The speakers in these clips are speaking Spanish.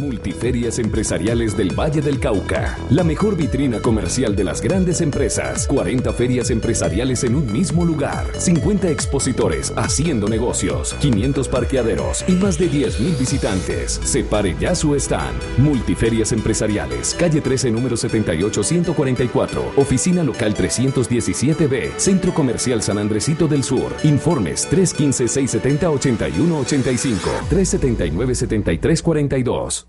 Multiferias Empresariales del Valle del Cauca. La mejor vitrina comercial de las grandes empresas. 40 ferias empresariales en un mismo lugar. 50 expositores haciendo negocios. 500 parqueaderos y más de 10.000 visitantes. Separe ya su stand. Multiferias Empresariales. Calle 13, número 78-144. Oficina local 317B. Centro Comercial San Andresito del Sur. Informes 315-670-8185. 379-7342.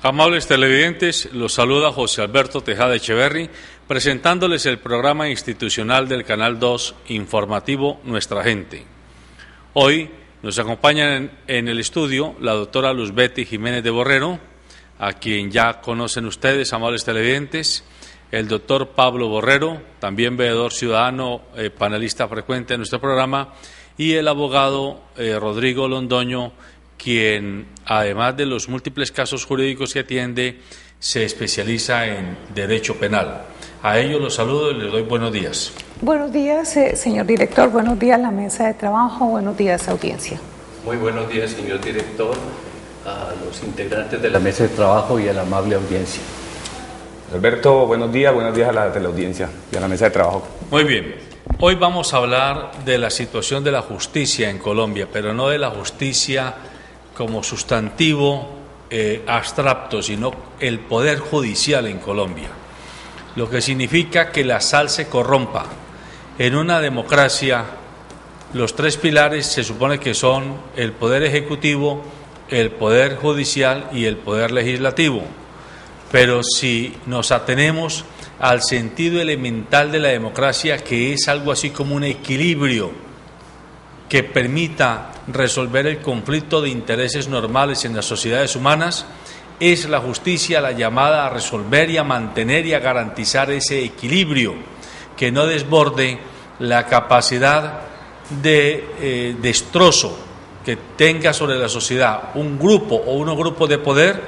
Amables televidentes, los saluda José Alberto Tejada Echeverri, presentándoles el programa institucional del Canal 2 informativo Nuestra Gente. Hoy nos acompañan en el estudio la doctora Luz Betty Jiménez de Borrero, a quien ya conocen ustedes, amables televidentes, el doctor Pablo Borrero, también veedor ciudadano, panelista frecuente en nuestro programa, y el abogado Rodrigo Londoño, quien, además de los múltiples casos jurídicos que atiende, se especializa en derecho penal. A ellos los saludo y les doy buenos días. Buenos días, señor director. Buenos días, la mesa de trabajo. Buenos días, audiencia. Muy buenos días, señor director, a los integrantes de la mesa de trabajo y a la amable audiencia. Alberto, buenos días a la teleaudiencia y a la mesa de trabajo. Muy bien. Hoy vamos a hablar de la situación de la justicia en Colombia, pero no de la justicia como sustantivo abstracto, sino el poder judicial en Colombia, lo que significa que la sal se corrompa. En una democracia, los tres pilares se supone que son el poder ejecutivo, el poder judicial y el poder legislativo, pero si nos atenemos al sentido elemental de la democracia, que es algo así como un equilibrio que permita resolver el conflicto de intereses normales en las sociedades humanas, es la justicia la llamada a resolver y a mantener y a garantizar ese equilibrio, que no desborde la capacidad de destrozo que tenga sobre la sociedad un grupo o unos grupos de poder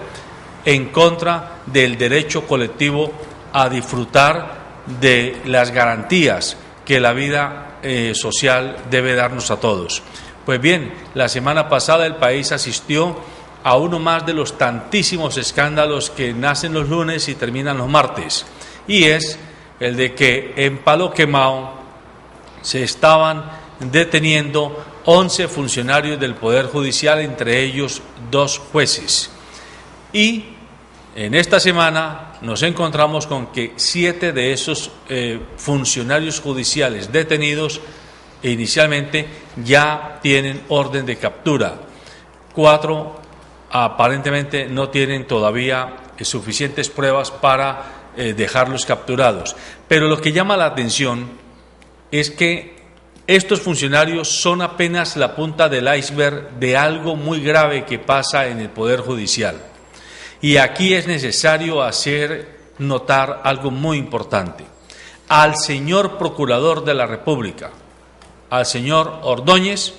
en contra del derecho colectivo a disfrutar de las garantías que la vida social debe darnos a todos. Pues bien, la semana pasada el país asistió a uno más de los tantísimos escándalos que nacen los lunes y terminan los martes, y es el de que en Palo Quemado se estaban deteniendo 11 funcionarios del Poder Judicial, entre ellos 2 jueces. Y en esta semana nos encontramos con que 7 de esos funcionarios judiciales detenidos inicialmente ya tienen orden de captura. 4 aparentemente no tienen todavía suficientes pruebas para dejarlos capturados. Pero lo que llama la atención es que estos funcionarios son apenas la punta del iceberg de algo muy grave que pasa en el Poder Judicial. Y aquí es necesario hacer notar algo muy importante. Al señor Procurador de la República, al señor Ordóñez,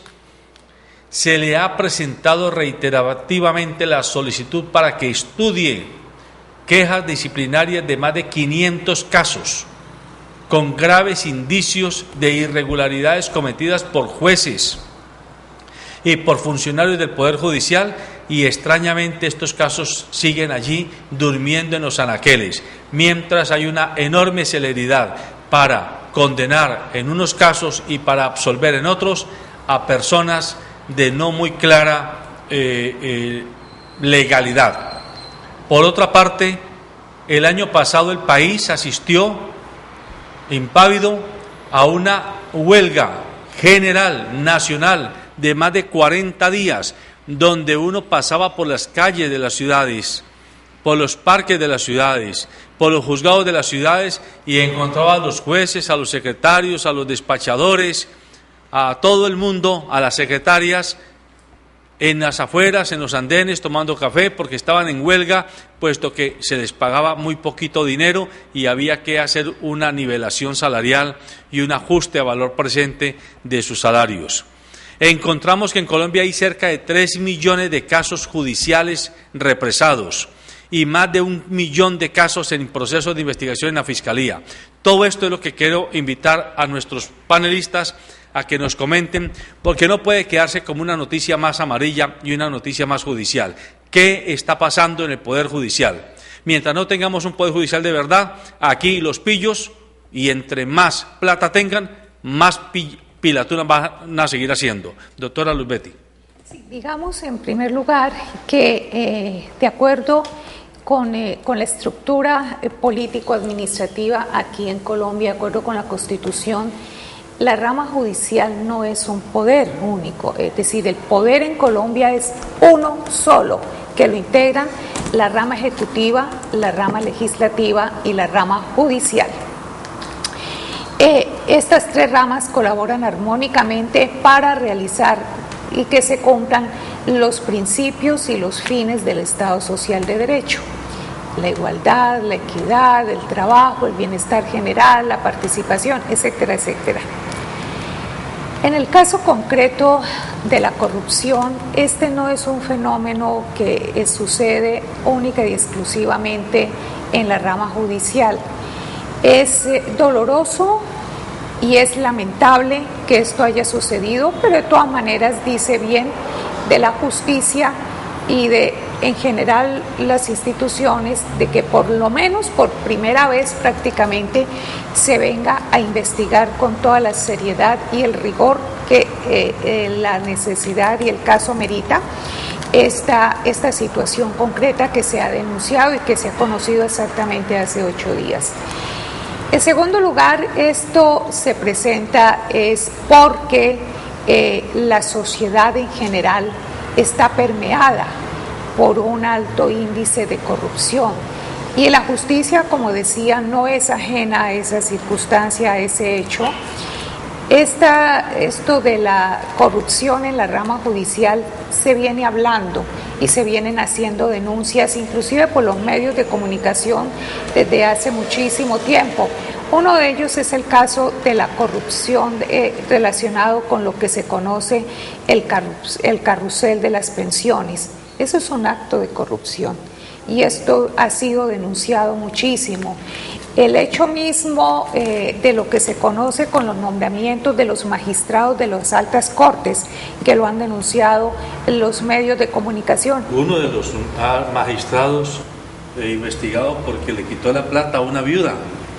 se le ha presentado reiterativamente la solicitud para que estudie quejas disciplinarias de más de 500 casos, con graves indicios de irregularidades cometidas por jueces y por funcionarios del Poder Judicial, y extrañamente estos casos siguen allí durmiendo en los anaqueles, mientras hay una enorme celeridad para condenar en unos casos y para absolver en otros a personas de no muy clara legalidad. Por otra parte, el año pasado el país asistió impávido a una huelga general, nacional, de más de 40 días, donde uno pasaba por las calles de las ciudades, por los parques de las ciudades, por los juzgados de las ciudades, y encontraba a los jueces, a los secretarios, a los despachadores, a todo el mundo, a las secretarias, en las afueras, en los andenes, tomando café, porque estaban en huelga, puesto que se les pagaba muy poquito dinero y había que hacer una nivelación salarial y un ajuste a valor presente de sus salarios. Encontramos que en Colombia hay cerca de 3 millones de casos judiciales represados y más de 1 millón de casos en procesos de investigación en la Fiscalía. Todo esto es lo que quiero invitar a nuestros panelistas a que nos comenten, porque no puede quedarse como una noticia más amarilla y una noticia más judicial. ¿Qué está pasando en el Poder Judicial? Mientras no tengamos un Poder Judicial de verdad, aquí los pillos, y entre más plata tengan, más pilaturas van a seguir haciendo. Doctora Luz Betty. Sí, digamos, en primer lugar, que de acuerdo con la estructura político-administrativa aquí en Colombia, de acuerdo con la Constitución, la rama judicial no es un poder único, es decir, el poder en Colombia es uno solo, que lo integran la rama ejecutiva, la rama legislativa y la rama judicial. Estas tres ramas colaboran armónicamente para realizar y que se cumplan los principios y los fines del Estado Social de Derecho: la igualdad, la equidad, el trabajo, el bienestar general, la participación, etcétera, etcétera. En el caso concreto de la corrupción, este no es un fenómeno que sucede única y exclusivamente en la rama judicial. Es doloroso y es lamentable que esto haya sucedido, pero de todas maneras dice bien de la justicia y de, en general, las instituciones, de que por lo menos por primera vez prácticamente se venga a investigar con toda la seriedad y el rigor que la necesidad y el caso merita esta situación concreta que se ha denunciado y que se ha conocido exactamente hace 8 días. En segundo lugar, esto se presenta es porque la sociedad en general está permeada por un alto índice de corrupción y la justicia, como decía, no es ajena a esa circunstancia, a ese hecho. Esto de la corrupción en la rama judicial se viene hablando y se vienen haciendo denuncias, inclusive por los medios de comunicación, desde hace muchísimo tiempo. Uno de ellos es el caso de la corrupción relacionado con lo que se conoce el carrusel de las pensiones. Eso es un acto de corrupción y esto ha sido denunciado muchísimo. El hecho mismo de lo que se conoce con los nombramientos de los magistrados de las altas cortes, que lo han denunciado los medios de comunicación. Uno de los magistrados investigado porque le quitó la plata a una viuda.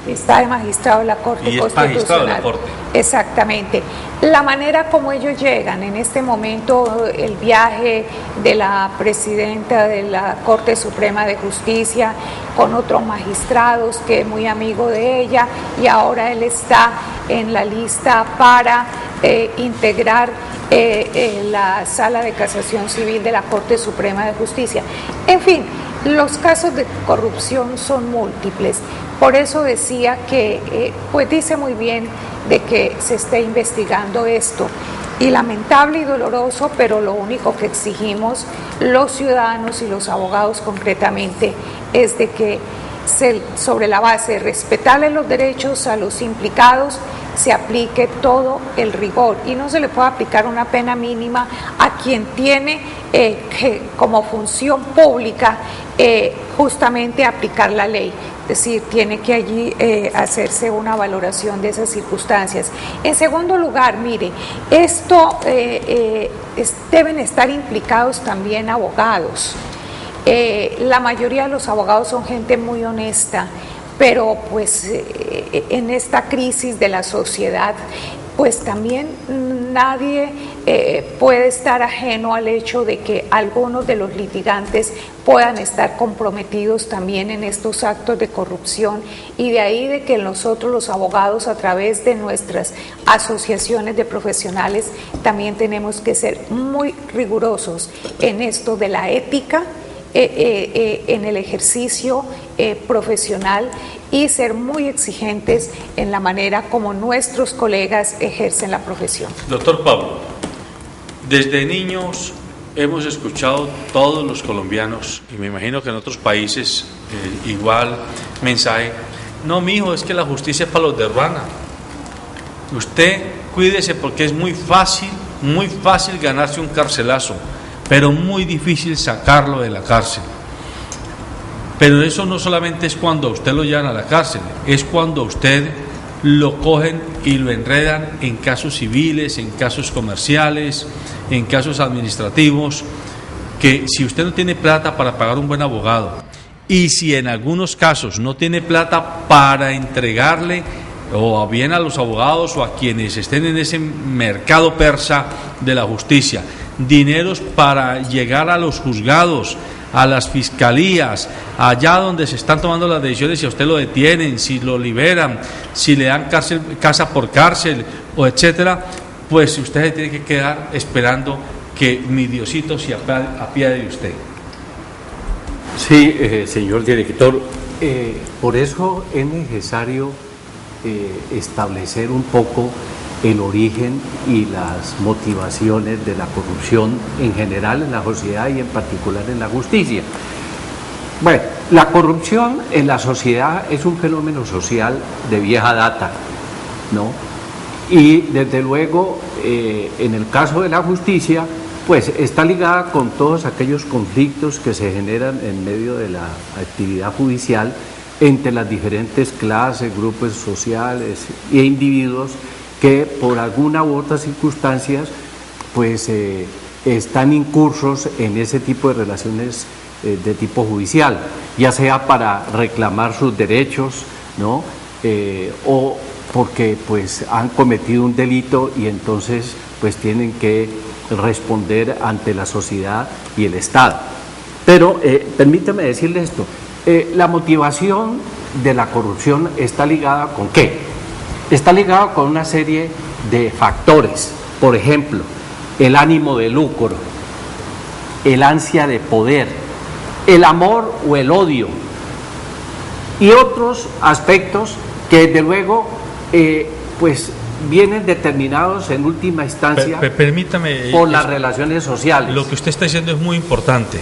Está de magistrado de la Corte y Constitucional. Es magistrado de la Corte. Exactamente. La manera como ellos llegan, en este momento el viaje de la presidenta de la Corte Suprema de Justicia con otros magistrados que es muy amigo de ella y ahora él está en la lista para integrar la Sala de Casación Civil de la Corte Suprema de Justicia. En fin, los casos de corrupción son múltiples. Por eso decía que, pues dice muy bien de que se esté investigando esto. Y lamentable y doloroso, pero lo único que exigimos los ciudadanos y los abogados concretamente es de que sobre la base de respetarle los derechos a los implicados, se aplique todo el rigor y no se le puede aplicar una pena mínima a quien tiene como función pública justamente aplicar la ley. Es decir, tiene que allí hacerse una valoración de esas circunstancias. En segundo lugar, mire, esto deben estar implicados también abogados. La mayoría de los abogados son gente muy honesta, pero pues en esta crisis de la sociedad, pues también nadie puede estar ajeno al hecho de que algunos de los litigantes puedan estar comprometidos también en estos actos de corrupción y de ahí de que nosotros los abogados a través de nuestras asociaciones de profesionales también tenemos que ser muy rigurosos en esto de la ética, en el ejercicio profesional y ser muy exigentes en la manera como nuestros colegas ejercen la profesión. Doctor Pablo, desde niños hemos escuchado todos los colombianos, y me imagino que en otros países igual mensaje: no, mijo, es que la justicia es para los de Ruana. Usted cuídese porque es muy fácil ganarse un carcelazo, pero muy difícil sacarlo de la cárcel. Pero eso no solamente es cuando usted lo llevan a la cárcel, es cuando usted lo cogen y lo enredan en casos civiles, en casos comerciales, en casos administrativos, que si usted no tiene plata para pagar un buen abogado, y si en algunos casos no tiene plata para entregarle o bien a los abogados o a quienes estén en ese mercado persa de la justicia, dineros para llegar a los juzgados, a las fiscalías, allá donde se están tomando las decisiones, si a usted lo detienen, si lo liberan, si le dan casa por cárcel o etcétera, pues usted se tiene que quedar esperando que mi Diosito se apiade de usted. Sí, señor director, por eso es necesario establecer un poco el origen y las motivaciones de la corrupción en general en la sociedad y en particular en la justicia. Bueno, la corrupción en la sociedad es un fenómeno social de vieja data, ¿no? Y desde luego, en el caso de la justicia, pues está ligada con todos aquellos conflictos que se generan en medio de la actividad judicial entre las diferentes clases, grupos sociales e individuos que por alguna u otra circunstancias pues están incursos en ese tipo de relaciones de tipo judicial, ya sea para reclamar sus derechos, ¿no? O porque pues han cometido un delito y entonces pues tienen que responder ante la sociedad y el Estado. Pero permítame decirle esto, la motivación de la corrupción está ligada ¿con qué? Está ligada con una serie de factores, por ejemplo, el ánimo de lucro, el ansia de poder, el amor o el odio y otros aspectos que desde luego pues vienen determinados en última instancia permítame, por las relaciones sociales. Lo que usted está diciendo es muy importante.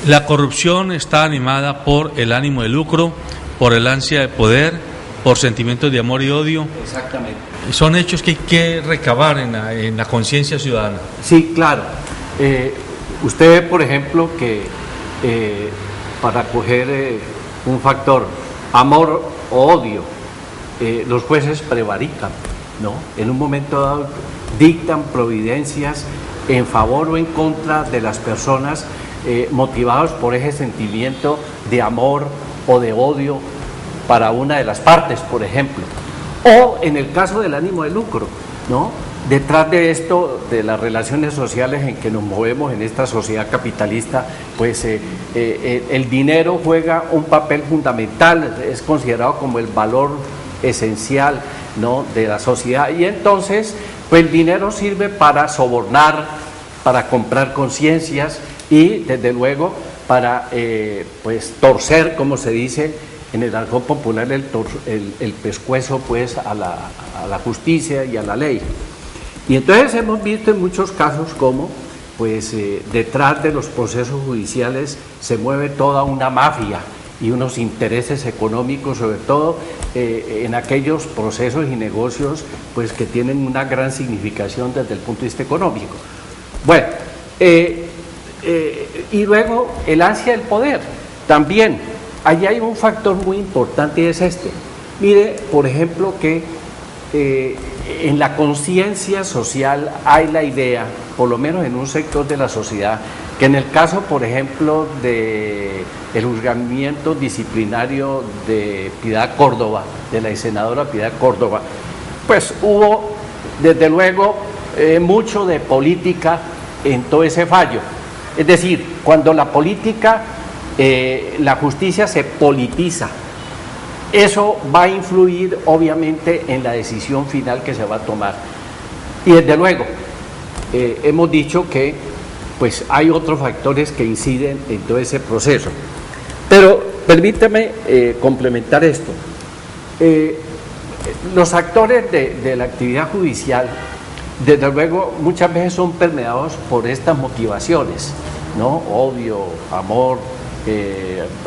La corrupción está animada por el ánimo de lucro, por el ansia de poder, por sentimientos de amor y odio. Exactamente. Son hechos que hay que recabar en la conciencia ciudadana. Sí, claro. Usted ve, por ejemplo, que para coger un factor, amor o odio, los jueces prevarican, ¿no? En un momento dado dictan providencias en favor o en contra de las personas motivados por ese sentimiento de amor o de odio para una de las partes, por ejemplo. O en el caso del ánimo de lucro, ¿no? Detrás de esto, de las relaciones sociales en que nos movemos en esta sociedad capitalista, pues el dinero juega un papel fundamental, es considerado como el valor esencial, ¿no?, de la sociedad, y entonces pues el dinero sirve para sobornar, para comprar conciencias y desde luego para pues torcer, como se dice en el argot popular, el pescuezo pues a la justicia y a la ley. Y entonces hemos visto en muchos casos cómo pues detrás de los procesos judiciales se mueve toda una mafia y unos intereses económicos, sobre todo en aquellos procesos y negocios pues que tienen una gran significación desde el punto de vista económico. Bueno, y luego el ansia del poder también. Allí hay un factor muy importante y es este. Mire, por ejemplo, que en la conciencia social hay la idea, por lo menos en un sector de la sociedad, que en el caso, por ejemplo, de el juzgamiento disciplinario de Piedad Córdoba, de la senadora Piedad Córdoba, pues hubo, desde luego, mucho de política en todo ese fallo. Es decir, cuando la política, la justicia se politiza, eso va a influir obviamente en la decisión final que se va a tomar. Y desde luego, hemos dicho que pues hay otros factores que inciden en todo ese proceso. Pero permítame complementar esto. Los actores de la actividad judicial desde luego muchas veces son permeados por estas motivaciones, ¿no? Odio, amor,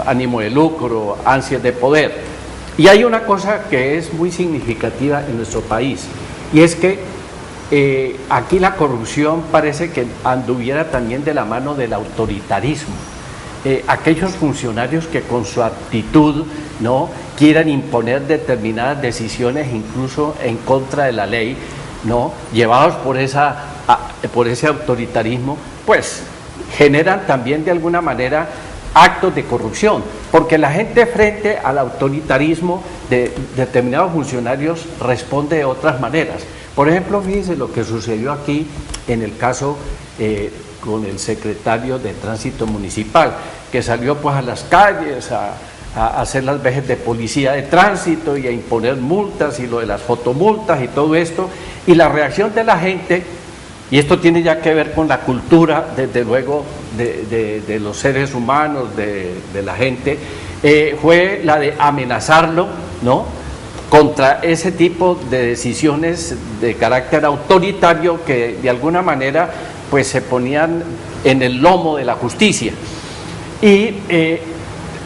ánimo de lucro, ansias de poder. Y hay una cosa que es muy significativa en nuestro país, y es que aquí la corrupción parece que anduviera también de la mano del autoritarismo. Aquellos funcionarios que con su actitud, ¿no?, quieran imponer determinadas decisiones incluso en contra de la ley, ¿no?, llevados por ese autoritarismo, pues generan también de alguna manera actos de corrupción, porque la gente frente al autoritarismo de determinados funcionarios responde de otras maneras. Por ejemplo, fíjense lo que sucedió aquí en el caso con el secretario de Tránsito Municipal, que salió pues a las calles a hacer las vejes de policía de tránsito y a imponer multas y lo de las fotomultas y todo esto, y la reacción de la gente, y esto tiene ya que ver con la cultura, desde luego, de los seres humanos, de la gente, fue la de amenazarlo, ¿no?, contra ese tipo de decisiones de carácter autoritario que de alguna manera pues se ponían en el lomo de la justicia. Y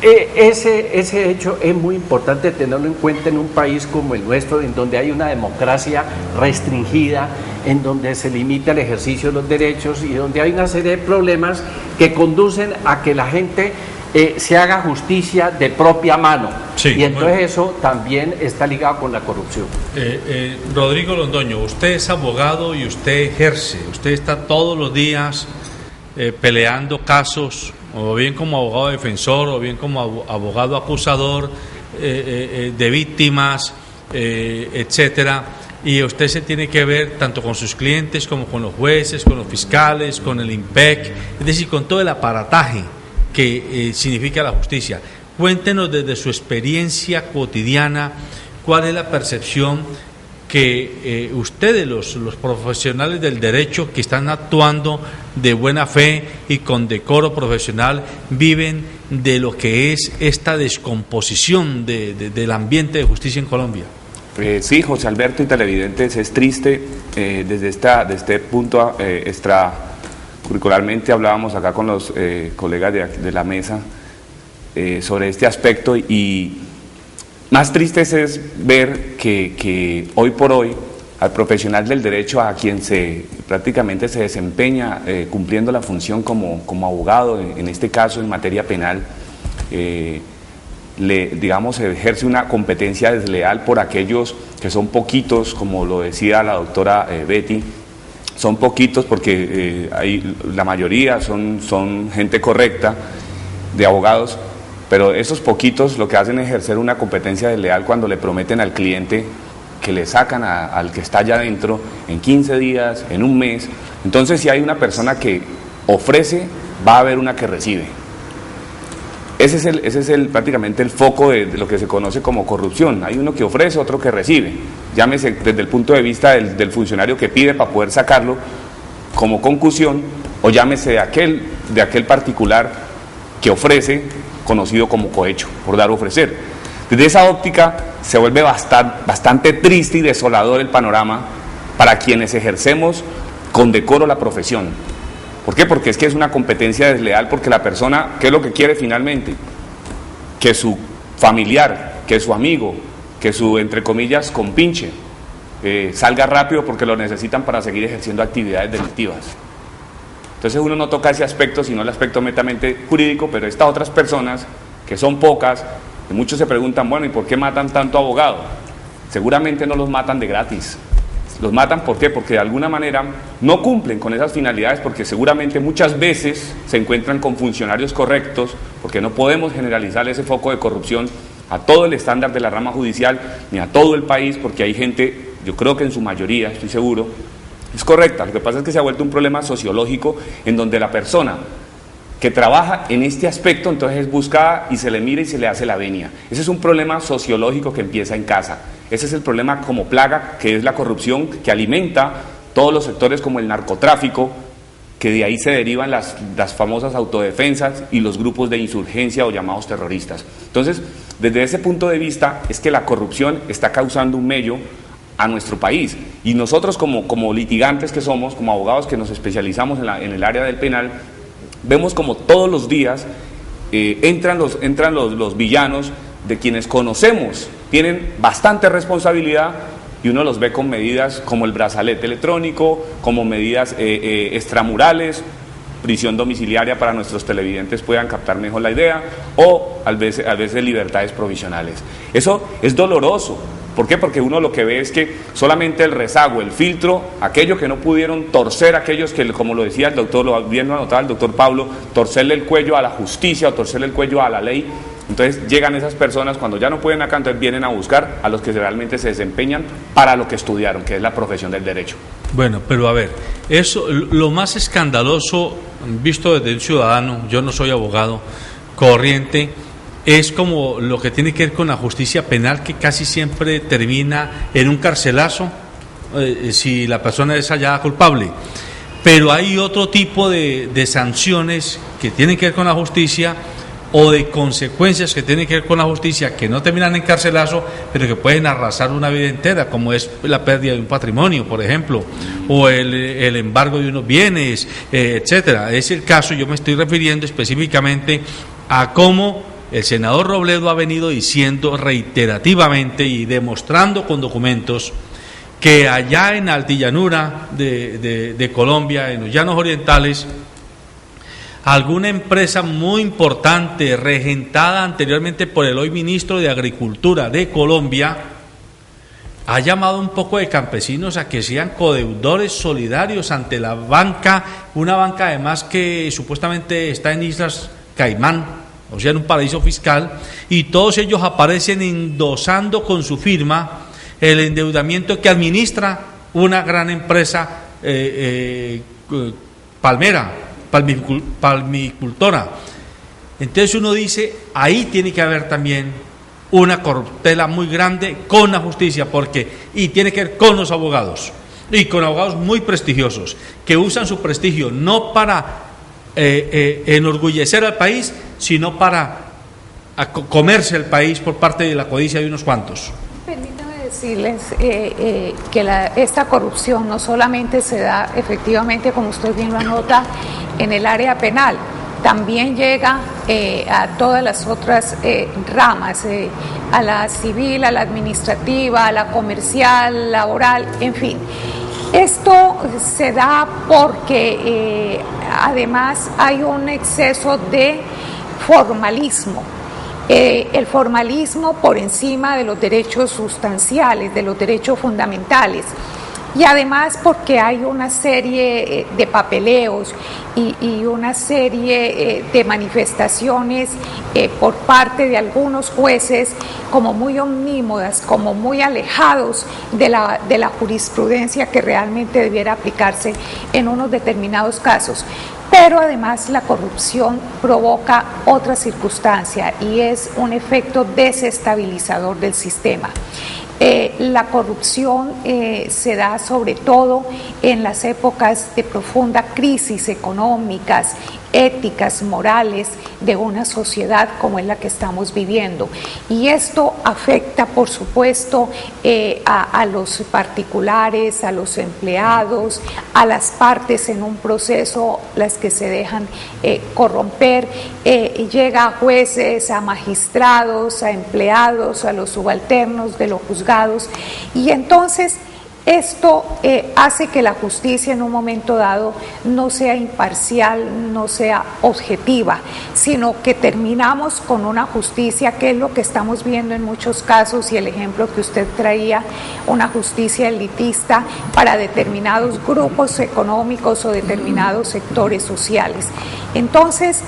ese hecho es muy importante tenerlo en cuenta en un país como el nuestro, en donde hay una democracia restringida, en donde se limita el ejercicio de los derechos y donde hay una serie de problemas que conducen a que la gente se haga justicia de propia mano. Sí, y entonces eso también está ligado con la corrupción. Rodrigo Londoño, usted es abogado y usted ejerce, usted está todos los días peleando casos, o bien como abogado defensor, o bien como abogado acusador de víctimas, etcétera, y usted se tiene que ver tanto con sus clientes como con los jueces, con los fiscales, con el IMPEC, es decir, con todo el aparataje que significa la justicia. Cuéntenos desde su experiencia cotidiana cuál es la percepción que ustedes, los profesionales del derecho que están actuando de buena fe y con decoro profesional, viven de lo que es esta descomposición del ambiente de justicia en Colombia. Sí, José Alberto y televidentes, es triste desde este punto extracurricularmente hablábamos acá con los colegas de la mesa sobre este aspecto, y más triste es ver que hoy por hoy al profesional del derecho, a quien prácticamente se desempeña cumpliendo la función como abogado, en este caso en materia penal, ejerce una competencia desleal por aquellos que son poquitos, como lo decía la doctora Betty, son poquitos porque la mayoría son gente correcta de abogados, pero esos poquitos lo que hacen es ejercer una competencia desleal cuando le prometen al cliente que le sacan al que está allá adentro en 15 días, en un mes. Entonces, si hay una persona que ofrece, va a haber una que recibe. Ese es prácticamente el foco de lo que se conoce como corrupción. Hay uno que ofrece, otro que recibe. Llámese desde el punto de vista del funcionario que pide para poder sacarlo como concusión, o llámese de aquel particular que ofrece, conocido como cohecho, por dar a ofrecer. Desde esa óptica se vuelve bastante triste y desolador el panorama para quienes ejercemos con decoro la profesión. ¿Por qué? Porque es que es una competencia desleal, porque la persona, ¿qué es lo que quiere finalmente? Que su familiar, que su amigo, que su, entre comillas, compinche, salga rápido porque lo necesitan para seguir ejerciendo actividades delictivas. Entonces uno no toca ese aspecto, sino el aspecto netamente jurídico, pero estas otras personas, que son pocas, y muchos se preguntan, bueno, ¿y por qué matan tanto abogado? Seguramente no los matan de gratis. Los matan, ¿por qué? Porque de alguna manera no cumplen con esas finalidades, porque seguramente muchas veces se encuentran con funcionarios correctos, porque no podemos generalizar ese foco de corrupción a todo el estándar de la rama judicial, ni a todo el país, porque hay gente, yo creo que en su mayoría, estoy seguro, es correcta. Lo que pasa es que se ha vuelto un problema sociológico en donde la persona que trabaja en este aspecto entonces es buscada y se le mira y se le hace la venia. Ese es un problema sociológico que empieza en casa. Ese es el problema como plaga, que es la corrupción, que alimenta todos los sectores como el narcotráfico, que de ahí se derivan las famosas autodefensas y los grupos de insurgencia o llamados terroristas. Entonces, desde ese punto de vista es que la corrupción está causando un mello a nuestro país. Y nosotros como litigantes que somos, como abogados que nos especializamos en el área del penal, vemos como todos los días entran los villanos de quienes conocemos, tienen bastante responsabilidad, y uno los ve con medidas como el brazalete electrónico, como medidas extramurales, prisión domiciliaria para nuestros televidentes puedan captar mejor la idea, o a veces libertades provisionales. Eso es doloroso. ¿Por qué? Porque uno lo que ve es que solamente el rezago, el filtro, aquello que no pudieron torcer, aquellos que, como lo decía el doctor, lo bien lo anotaba el doctor Pablo, torcerle el cuello a la justicia o torcerle el cuello a la ley. Entonces llegan esas personas, cuando ya no pueden acá, entonces vienen a buscar a los que realmente se desempeñan para lo que estudiaron, que es la profesión del derecho. Bueno, pero a ver, eso, lo más escandaloso, visto desde un ciudadano, yo no soy abogado corriente, es como lo que tiene que ver con la justicia penal, que casi siempre termina en un carcelazo si la persona es hallada culpable. Pero hay otro tipo de sanciones que tienen que ver con la justicia, o de consecuencias que tienen que ver con la justicia, que no terminan en carcelazo, pero que pueden arrasar una vida entera, como es la pérdida de un patrimonio, por ejemplo, o el embargo de unos bienes, etcétera. Es el caso, yo me estoy refiriendo específicamente a cómo el senador Robledo ha venido diciendo reiterativamente y demostrando con documentos que allá en la altillanura de Colombia, en los llanos orientales, alguna empresa muy importante, regentada anteriormente por el hoy ministro de Agricultura de Colombia, ha llamado un poco de campesinos a que sean codeudores solidarios ante la banca, una banca además que supuestamente está en Islas Caimán, o sea, en un paraíso fiscal, y todos ellos aparecen endosando con su firma el endeudamiento que administra una gran empresa palmicultora. Entonces uno dice, ahí tiene que haber también una corruptela muy grande con la justicia, y tiene que ver con los abogados, y con abogados muy prestigiosos, que usan su prestigio no para enorgullecer al país, sino para comerse el país por parte de la codicia de unos cuantos. Permítame decirles que esta corrupción no solamente se da efectivamente, como usted bien lo anota, en el área penal, también llega a todas las otras ramas, a la civil, a la administrativa, a la comercial, laboral, en fin. Esto se da porque además hay un exceso de formalismo. El formalismo por encima de los derechos sustanciales, de los derechos fundamentales. Y además porque hay una serie de papeleos y una serie de manifestaciones por parte de algunos jueces como muy omnímodas, como muy alejados de la jurisprudencia que realmente debiera aplicarse en unos determinados casos. Pero además la corrupción provoca otra circunstancia y es un efecto desestabilizador del sistema. La corrupción se da sobre todo en las épocas de profunda crisis económicas, éticas, morales de una sociedad como es la que estamos viviendo. Y esto afecta, por supuesto, a los particulares, a los empleados, a las partes en un proceso, las que se dejan corromper, llega a jueces, a magistrados, a empleados, a los subalternos de los juzgados, y entonces esto hace que la justicia en un momento dado no sea imparcial, no sea objetiva, sino que terminamos con una justicia que es lo que estamos viendo en muchos casos, y el ejemplo que usted traía, una justicia elitista para determinados grupos económicos o determinados sectores sociales. Entonces,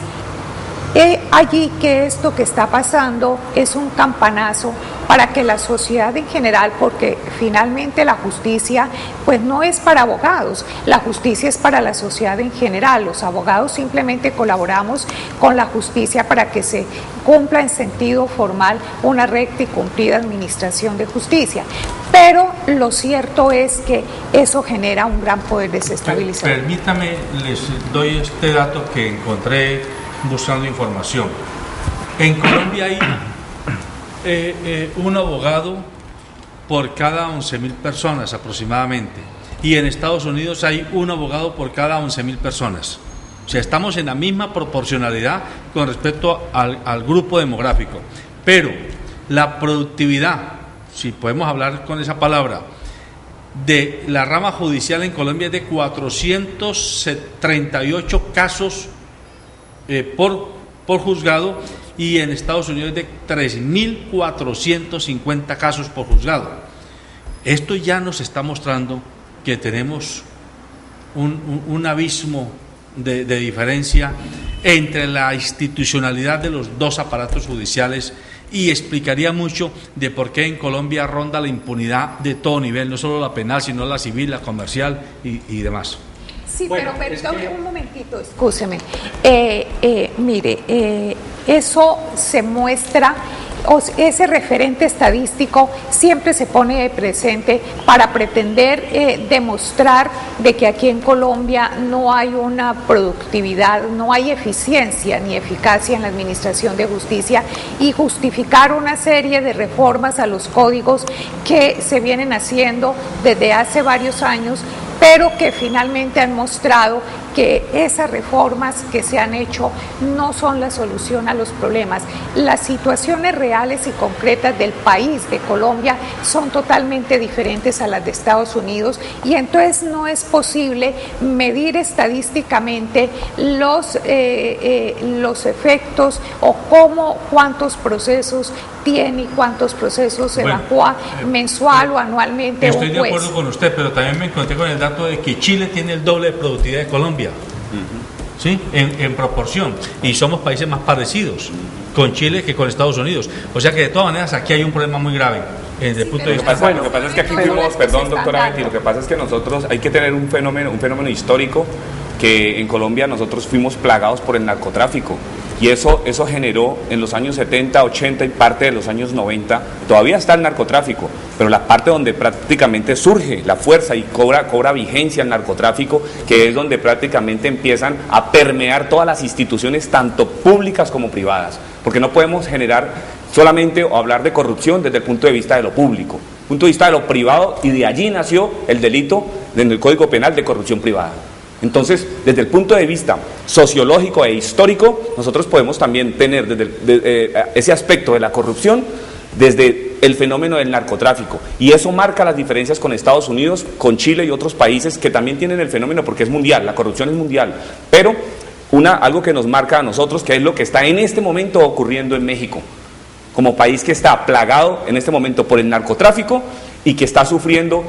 allí que esto que está pasando es un campanazo para que la sociedad en general, porque finalmente la justicia pues no es para abogados, la justicia es para la sociedad en general. Los abogados simplemente colaboramos con la justicia para que se cumpla en sentido formal una recta y cumplida administración de justicia. Pero lo cierto es que eso genera un gran poder desestabilizador. Permítame, les doy este dato que encontré buscando información. En Colombia hay un abogado por cada 11.000 personas aproximadamente, y en Estados Unidos hay un abogado por cada 11.000 personas. O sea, estamos en la misma proporcionalidad con respecto al grupo demográfico, pero la productividad, si podemos hablar con esa palabra, de la rama judicial en Colombia es de 438 casos por juzgado, y en Estados Unidos es de 3.450 casos por juzgado. Esto ya nos está mostrando que tenemos un abismo de diferencia entre la institucionalidad de los dos aparatos judiciales, y explicaría mucho de por qué en Colombia ronda la impunidad de todo nivel, no solo la penal, sino la civil, la comercial y demás. Sí, bueno, pero que... un momentito, excúseme. Mire, eso se muestra, ese referente estadístico siempre se pone de presente para pretender demostrar de que aquí en Colombia no hay una productividad, no hay eficiencia ni eficacia en la administración de justicia, y justificar una serie de reformas a los códigos que se vienen haciendo desde hace varios años, pero que finalmente han mostrado que esas reformas que se han hecho no son la solución a los problemas. Las situaciones reales y concretas del país, de Colombia, son totalmente diferentes a las de Estados Unidos, y entonces no es posible medir estadísticamente los efectos o cuántos procesos tiene y cuántos procesos evacúa mensual o anualmente un juez. Estoy de acuerdo con usted, pero también me encontré con el dato de que Chile tiene el doble de productividad de Colombia. ¿Sí? En proporción, y somos países más parecidos con Chile que con Estados Unidos. O sea que de todas maneras aquí hay un problema muy grave desde el punto de vista. Lo que pasa es que aquí fuimos, perdón doctora Betty, lo que pasa es que nosotros hay que tener un fenómeno histórico, que en Colombia nosotros fuimos plagados por el narcotráfico. Y eso generó en los años 70, 80 y parte de los años 90, todavía está el narcotráfico, pero la parte donde prácticamente surge la fuerza y cobra vigencia el narcotráfico, que es donde prácticamente empiezan a permear todas las instituciones, tanto públicas como privadas, porque no podemos generar solamente o hablar de corrupción desde el punto de vista de lo público, punto de vista de lo privado, y de allí nació el delito en el Código Penal de corrupción privada. Entonces, desde el punto de vista sociológico e histórico, nosotros podemos también tener desde ese aspecto de la corrupción desde el fenómeno del narcotráfico, y eso marca las diferencias con Estados Unidos, con Chile y otros países que también tienen el fenómeno, porque es mundial, la corrupción es mundial, pero algo que nos marca a nosotros, que es lo que está en este momento ocurriendo en México, como país que está plagado en este momento por el narcotráfico y que está sufriendo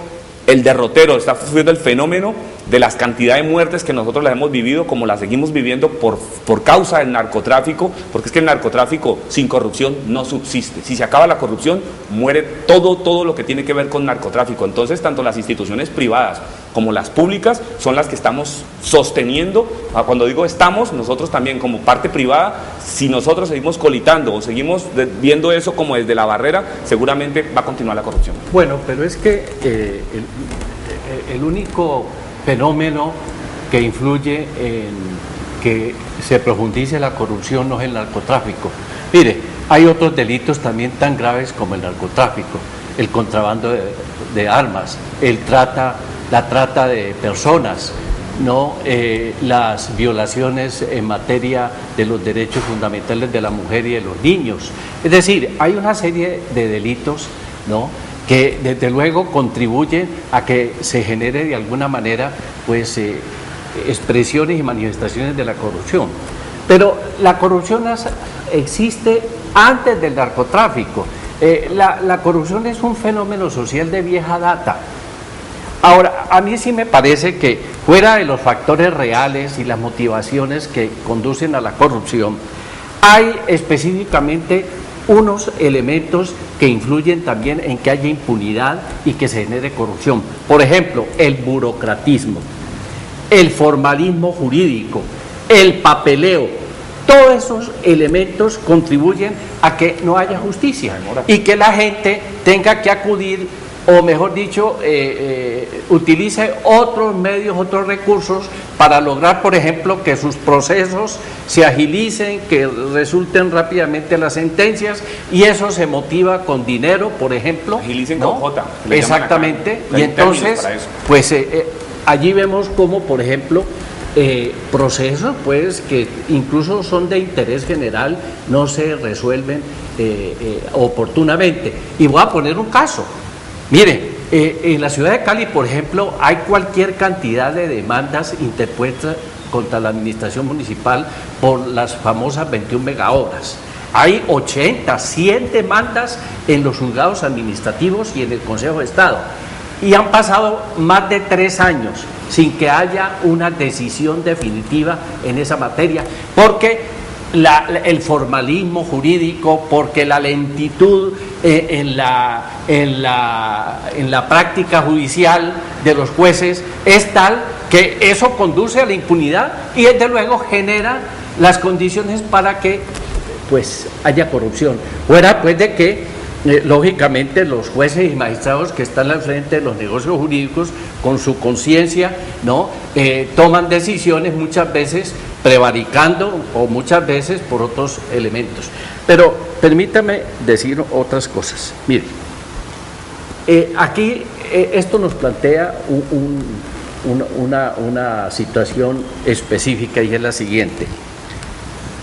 el derrotero, está sufriendo el fenómeno de las cantidades de muertes que nosotros las hemos vivido, como las seguimos viviendo por causa del narcotráfico, porque es que el narcotráfico sin corrupción no subsiste. Si se acaba la corrupción, muere todo lo que tiene que ver con narcotráfico. Entonces, tanto las instituciones privadas como las públicas son las que estamos sosteniendo. Cuando digo estamos, nosotros también como parte privada, si nosotros seguimos colitando o seguimos viendo eso como desde la barrera, seguramente va a continuar la corrupción. Bueno, pero es que el único fenómeno que influye en que se profundice la corrupción no es el narcotráfico. Mire, hay otros delitos también tan graves como el narcotráfico, el contrabando de armas, la trata de personas, ¿no? Las violaciones en materia de los derechos fundamentales de la mujer y de los niños. Es decir, hay una serie de delitos, ¿no?, que desde luego contribuyen a que se genere de alguna manera pues expresiones y manifestaciones de la corrupción. Pero la corrupción existe antes del narcotráfico. La corrupción es un fenómeno social de vieja data. Ahora, a mí sí me parece que fuera de los factores reales y las motivaciones que conducen a la corrupción, hay específicamente unos elementos que influyen también en que haya impunidad y que se genere corrupción. Por ejemplo, el burocratismo, el formalismo jurídico, el papeleo. Todos esos elementos contribuyen a que no haya justicia y que la gente tenga que acudir o mejor dicho, utilice otros medios, otros recursos para lograr, por ejemplo, que sus procesos se agilicen, que resulten rápidamente las sentencias, y eso se motiva con dinero, por ejemplo. Agilicen, ¿no? con J. Exactamente, y entonces, pues allí vemos como, por ejemplo, procesos pues que incluso son de interés general no se resuelven oportunamente. Y voy a poner un caso. Mire, en la ciudad de Cali, por ejemplo, hay cualquier cantidad de demandas interpuestas contra la administración municipal por las famosas 21 megaobras. Hay 80, 100 demandas en los juzgados administrativos y en el Consejo de Estado. Y han pasado más de 3 años sin que haya una decisión definitiva en esa materia, porque el formalismo jurídico, porque la lentitud en la práctica judicial de los jueces es tal que eso conduce a la impunidad y desde luego genera las condiciones para que pues haya corrupción. Fuera pues de que lógicamente los jueces y magistrados que están al frente de los negocios jurídicos con su conciencia, ¿no? Toman decisiones muchas veces prevaricando o muchas veces por otros elementos. Pero permítame decir otras cosas. Mire, aquí esto nos plantea una situación específica y es la siguiente: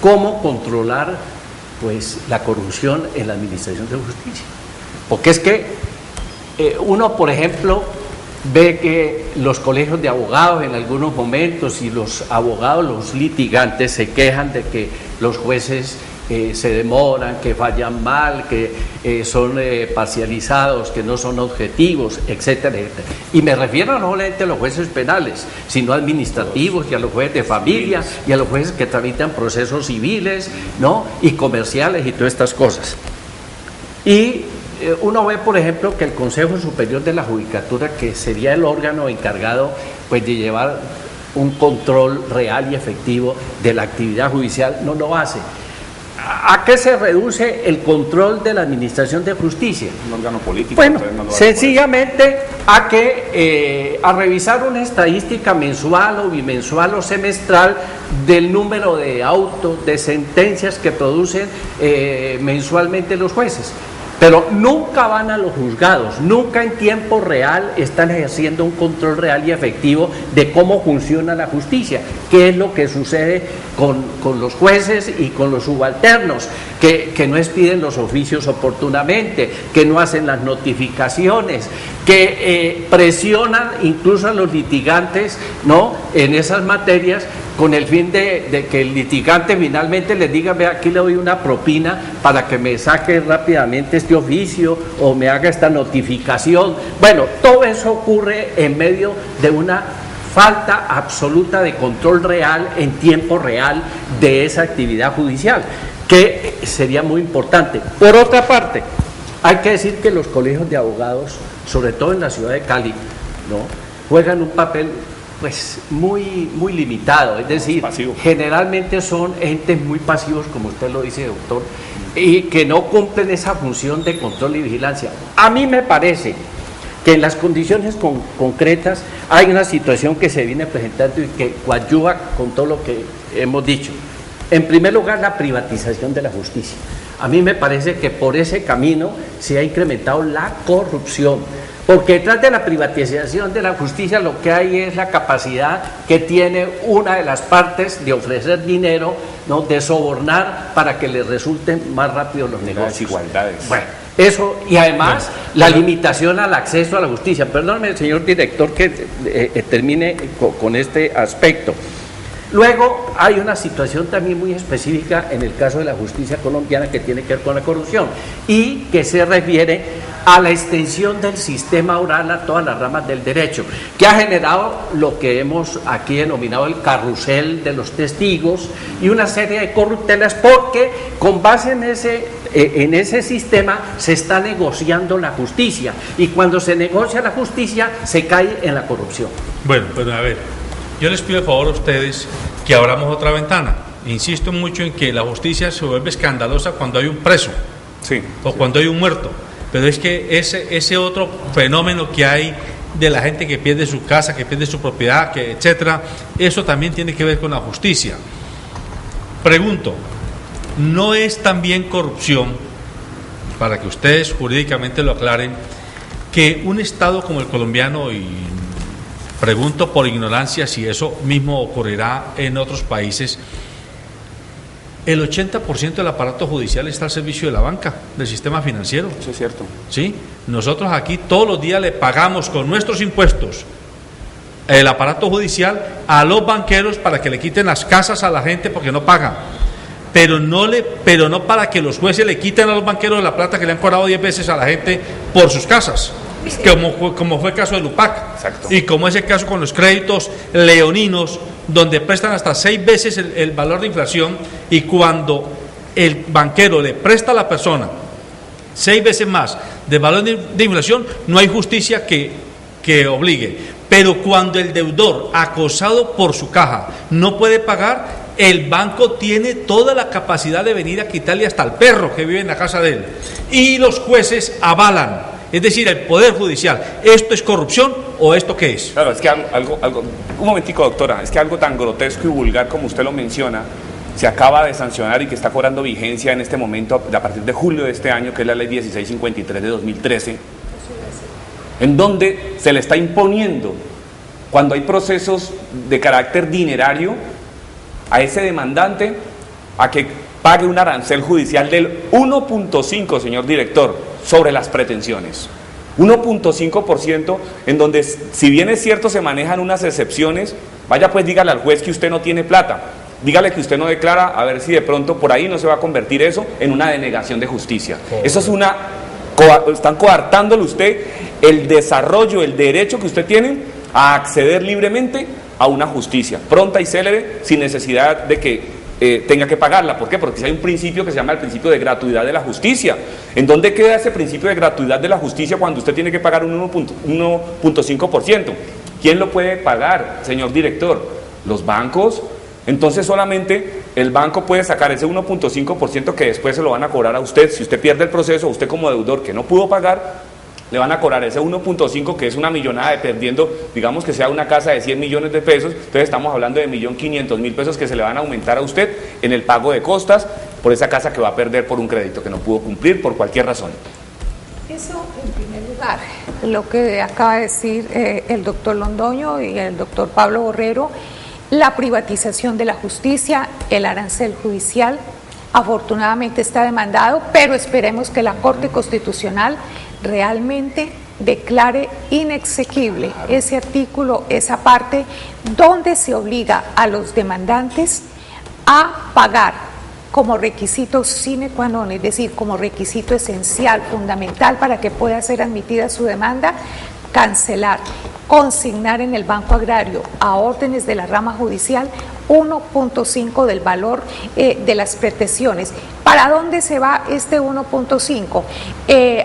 ¿cómo controlar pues la corrupción en la administración de justicia? Porque es que uno, por ejemplo, ve que los colegios de abogados en algunos momentos y los abogados, los litigantes, se quejan de que los jueces se demoran, que fallan mal, que son parcializados, que no son objetivos, etcétera, etcétera. Y me refiero no solamente a los jueces penales, sino administrativos y a los jueces de familia y a los jueces que tramitan procesos civiles, ¿no? Y comerciales y todas estas cosas. Y uno ve, por ejemplo, que el Consejo Superior de la Judicatura, que sería el órgano encargado pues de llevar un control real y efectivo de la actividad judicial, no lo hace. ¿A qué se reduce el control de la administración de justicia? Un órgano político. Bueno, sencillamente a revisar una estadística mensual o bimensual o semestral del número de autos, de sentencias que producen mensualmente los jueces. Pero nunca van a los juzgados, nunca en tiempo real están ejerciendo un control real y efectivo de cómo funciona la justicia, qué es lo que sucede con los jueces y con los subalternos, que no expiden los oficios oportunamente, que no hacen las notificaciones, que presionan incluso a los litigantes, ¿no?, en esas materias, con el fin de que el litigante finalmente les diga: ve, aquí le doy una propina para que me saque rápidamente este oficio o me haga esta notificación. Bueno, todo eso ocurre en medio de una falta absoluta de control real en tiempo real de esa actividad judicial, que sería muy importante. Por otra parte, hay que decir que los colegios de abogados, sobre todo en la ciudad de Cali, ¿no?, juegan un papel pues muy limitado, es decir, pasivo. Generalmente son entes muy pasivos, como usted lo dice, doctor, y que no cumplen esa función de control y vigilancia. A mí me parece que en las condiciones concretas hay una situación que se viene presentando y que coadyuva con todo lo que hemos dicho. En primer lugar, la privatización de la justicia. A mí me parece que por ese camino se ha incrementado la corrupción, porque detrás de la privatización de la justicia lo que hay es la capacidad que tiene una de las partes de ofrecer dinero, ¿no?, de sobornar para que les resulten más rápido los negocios. Desigualdades. Bueno, eso, y además la limitación al acceso a la justicia. Perdóneme, señor director, que termine con este aspecto. Luego hay una situación también muy específica en el caso de la justicia colombiana que tiene que ver con la corrupción y que se refiere a la extensión del sistema oral a todas las ramas del derecho, que ha generado lo que hemos aquí denominado el carrusel de los testigos y una serie de corruptelas, porque con base en ese sistema se está negociando la justicia, y cuando se negocia la justicia se cae en la corrupción. Bueno, pues a ver, yo les pido el favor a ustedes que abramos otra ventana. Insisto mucho en que la justicia se vuelve escandalosa cuando hay un preso, sí, o cuando hay un muerto. Pero es que ese otro fenómeno que hay de la gente que pierde su casa, que pierde su propiedad, que etcétera, eso también tiene que ver con la justicia. Pregunto, ¿no es también corrupción, para que ustedes jurídicamente lo aclaren, que un Estado como el colombiano, y pregunto por ignorancia si eso mismo ocurrirá en otros países, el 80% del aparato judicial está al servicio de la banca, del sistema financiero? Eso es cierto. ¿Sí? Nosotros aquí todos los días le pagamos con nuestros impuestos el aparato judicial a los banqueros para que le quiten las casas a la gente porque no pagan, pero no para que los jueces le quiten a los banqueros la plata que le han cobrado 10 veces a la gente por sus casas, como fue el caso de Lupac. Exacto. Y como es el caso con los créditos leoninos, donde prestan hasta 6 veces el valor de inflación, y cuando el banquero le presta a la persona 6 veces más del valor de inflación, no hay justicia que obligue. Pero cuando el deudor, acosado por su caja, no puede pagar, el banco tiene toda la capacidad de venir a quitarle hasta el perro que vive en la casa de él. Y los jueces avalan, es decir, el Poder Judicial. ¿Esto es corrupción o esto qué es? Claro, es que un momentico, doctora, es que algo tan grotesco y vulgar como usted lo menciona, se acaba de sancionar y que está cobrando vigencia en este momento a partir de julio de este año, que es la Ley 1653 de 2013, en donde se le está imponiendo, cuando hay procesos de carácter dinerario, a ese demandante a que pague un arancel judicial del 1.5, señor director, sobre las pretensiones. 1.5%, en donde, si bien es cierto, se manejan unas excepciones. Vaya pues, dígale al juez que usted no tiene plata, dígale que usted no declara, a ver si de pronto por ahí no se va a convertir eso en una denegación de justicia. Eso es están coartándole usted el desarrollo, el derecho que usted tiene a acceder libremente a una justicia pronta y célere, sin necesidad de que tenga que pagarla. ¿Por qué? Porque hay un principio que se llama el principio de gratuidad de la justicia. ¿En dónde queda ese principio de gratuidad de la justicia cuando usted tiene que pagar un 1.5%? ¿Quién lo puede pagar, señor director? ¿Los bancos? Entonces solamente el banco puede sacar ese 1.5% que después se lo van a cobrar a usted. Si usted pierde el proceso, usted como deudor que no pudo pagar, le van a cobrar ese 1.5, que es una millonada, de perdiendo, digamos que sea una casa de 100 millones de pesos, entonces estamos hablando de 1.500.000 pesos que se le van a aumentar a usted en el pago de costas por esa casa que va a perder por un crédito que no pudo cumplir por cualquier razón. Eso en primer lugar, lo que acaba de decir el doctor Londoño y el doctor Pablo Borrero, la privatización de la justicia, el arancel judicial, afortunadamente está demandado, pero esperemos que la Corte Constitucional realmente declare inexequible ese artículo, esa parte donde se obliga a los demandantes a pagar como requisito sine qua non, es decir, como requisito esencial, fundamental para que pueda ser admitida su demanda, cancelar, consignar en el Banco Agrario a órdenes de la rama judicial 1.5 del valor de las pretensiones. ¿Para dónde se va este 1.5?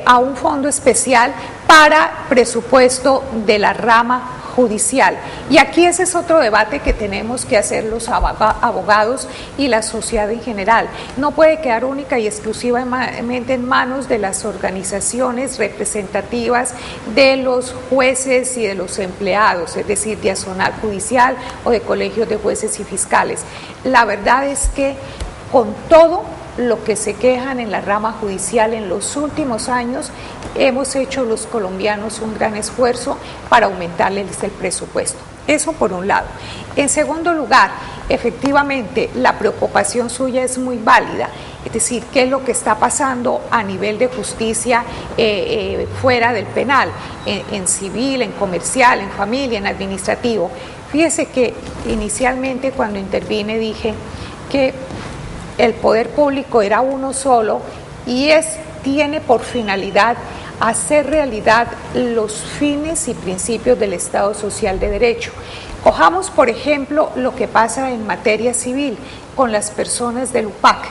A un fondo especial para presupuesto de la rama judicial. Y aquí ese es otro debate que tenemos que hacer los abogados y la sociedad en general. No puede quedar única y exclusivamente en manos de las organizaciones representativas de los jueces y de los empleados, es decir, de Azonal Judicial o de colegios de jueces y fiscales. La verdad es que con todo lo que se quejan en la rama judicial en los últimos años, hemos hecho los colombianos un gran esfuerzo para aumentarles el presupuesto. Eso por un lado. En segundo lugar, efectivamente, la preocupación suya es muy válida, es decir, qué es lo que está pasando a nivel de justicia fuera del penal, en civil, en comercial, en familia, en administrativo. Fíjese que inicialmente cuando intervine dije que el poder público era uno solo y tiene por finalidad hacer realidad los fines y principios del Estado Social de Derecho. Cojamos, por ejemplo, lo que pasa en materia civil con las personas del UPAC,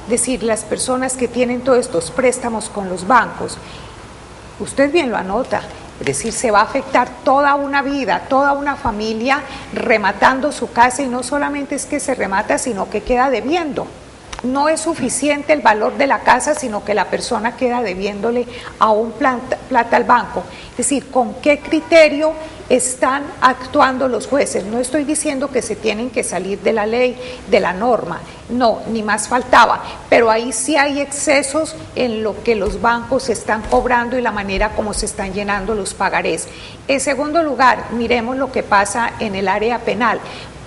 es decir, las personas que tienen todos estos préstamos con los bancos. Usted bien lo anota, es decir, se va a afectar toda una vida, toda una familia rematando su casa, y no solamente es que se remata, sino que queda debiendo. no es suficiente el valor de la casa, sino que la persona queda debiéndole aún plata al banco. Es decir, ¿con qué criterio están actuando los jueces? No estoy diciendo que se tienen que salir de la ley, de la norma, no, ni más faltaba, pero ahí sí hay excesos en lo que los bancos están cobrando y la manera como se están llenando los pagarés. En segundo lugar, miremos lo que pasa en el área penal.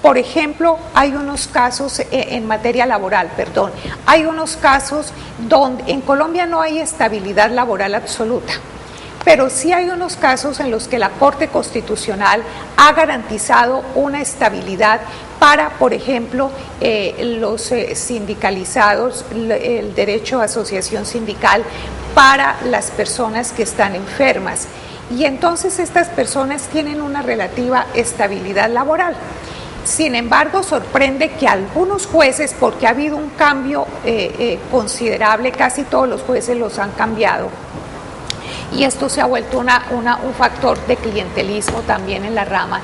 Por ejemplo, hay unos casos en materia laboral, hay unos casos donde en Colombia no hay estabilidad laboral absoluta, pero sí hay unos casos en los que la Corte Constitucional ha garantizado una estabilidad para, por ejemplo, los sindicalizados, el derecho a asociación sindical para las personas que están enfermas. Y entonces estas personas tienen una relativa estabilidad laboral. Sin embargo, sorprende que algunos jueces, porque ha habido un cambio considerable, casi todos los jueces los han cambiado, y esto se ha vuelto un factor de clientelismo también en la rama.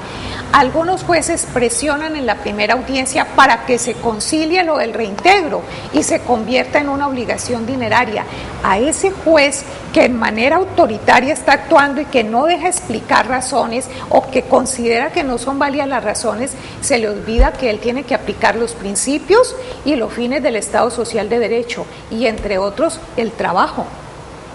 Algunos jueces presionan en la primera audiencia para que se concilie lo del reintegro y se convierta en una obligación dineraria. A ese juez que en manera autoritaria está actuando y que no deja explicar razones o que considera que no son válidas las razones, se le olvida que él tiene que aplicar los principios y los fines del Estado Social de Derecho y, entre otros, el trabajo.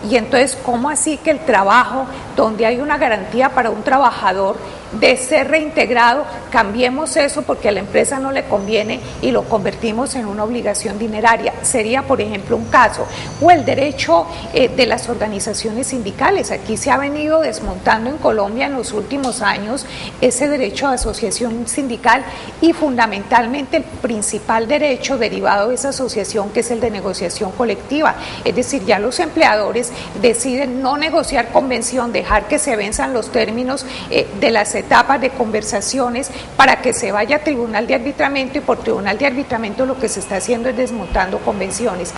Y entonces, ¿cómo así que el trabajo, donde hay una garantía para un trabajador de ser reintegrado, cambiemos eso porque a la empresa no le conviene y lo convertimos en una obligación dineraria? Sería, por ejemplo, un caso. O el derecho de las organizaciones sindicales. Aquí se ha venido desmontando en Colombia en los últimos años ese derecho a asociación sindical y fundamentalmente el principal derecho derivado de esa asociación, que es el de negociación colectiva. Es decir, ya los empleadores deciden no negociar convención, dejar que se venzan los términos de las etapas de conversaciones para que se vaya a tribunal de arbitramiento, y por tribunal de arbitramiento lo que se está haciendo es desmontando convenciones.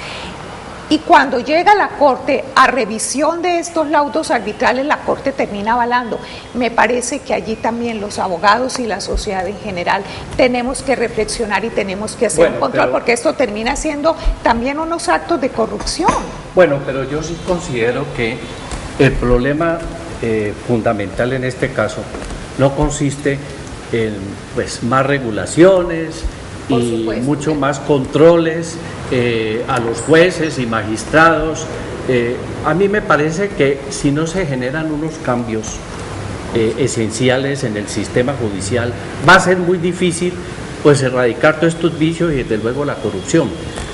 Y cuando llega la Corte a revisión de estos laudos arbitrales, la Corte termina avalando. Me parece que allí también los abogados y la sociedad en general tenemos que reflexionar y tenemos que hacer un control, porque esto termina siendo también unos actos de corrupción. Bueno, pero yo sí considero que el problema fundamental en este caso no consiste en más regulaciones y mucho más controles a los jueces y magistrados. A mí me parece que si no se generan unos cambios esenciales en el sistema judicial, va a ser muy difícil pues erradicar todos estos vicios y desde luego la corrupción.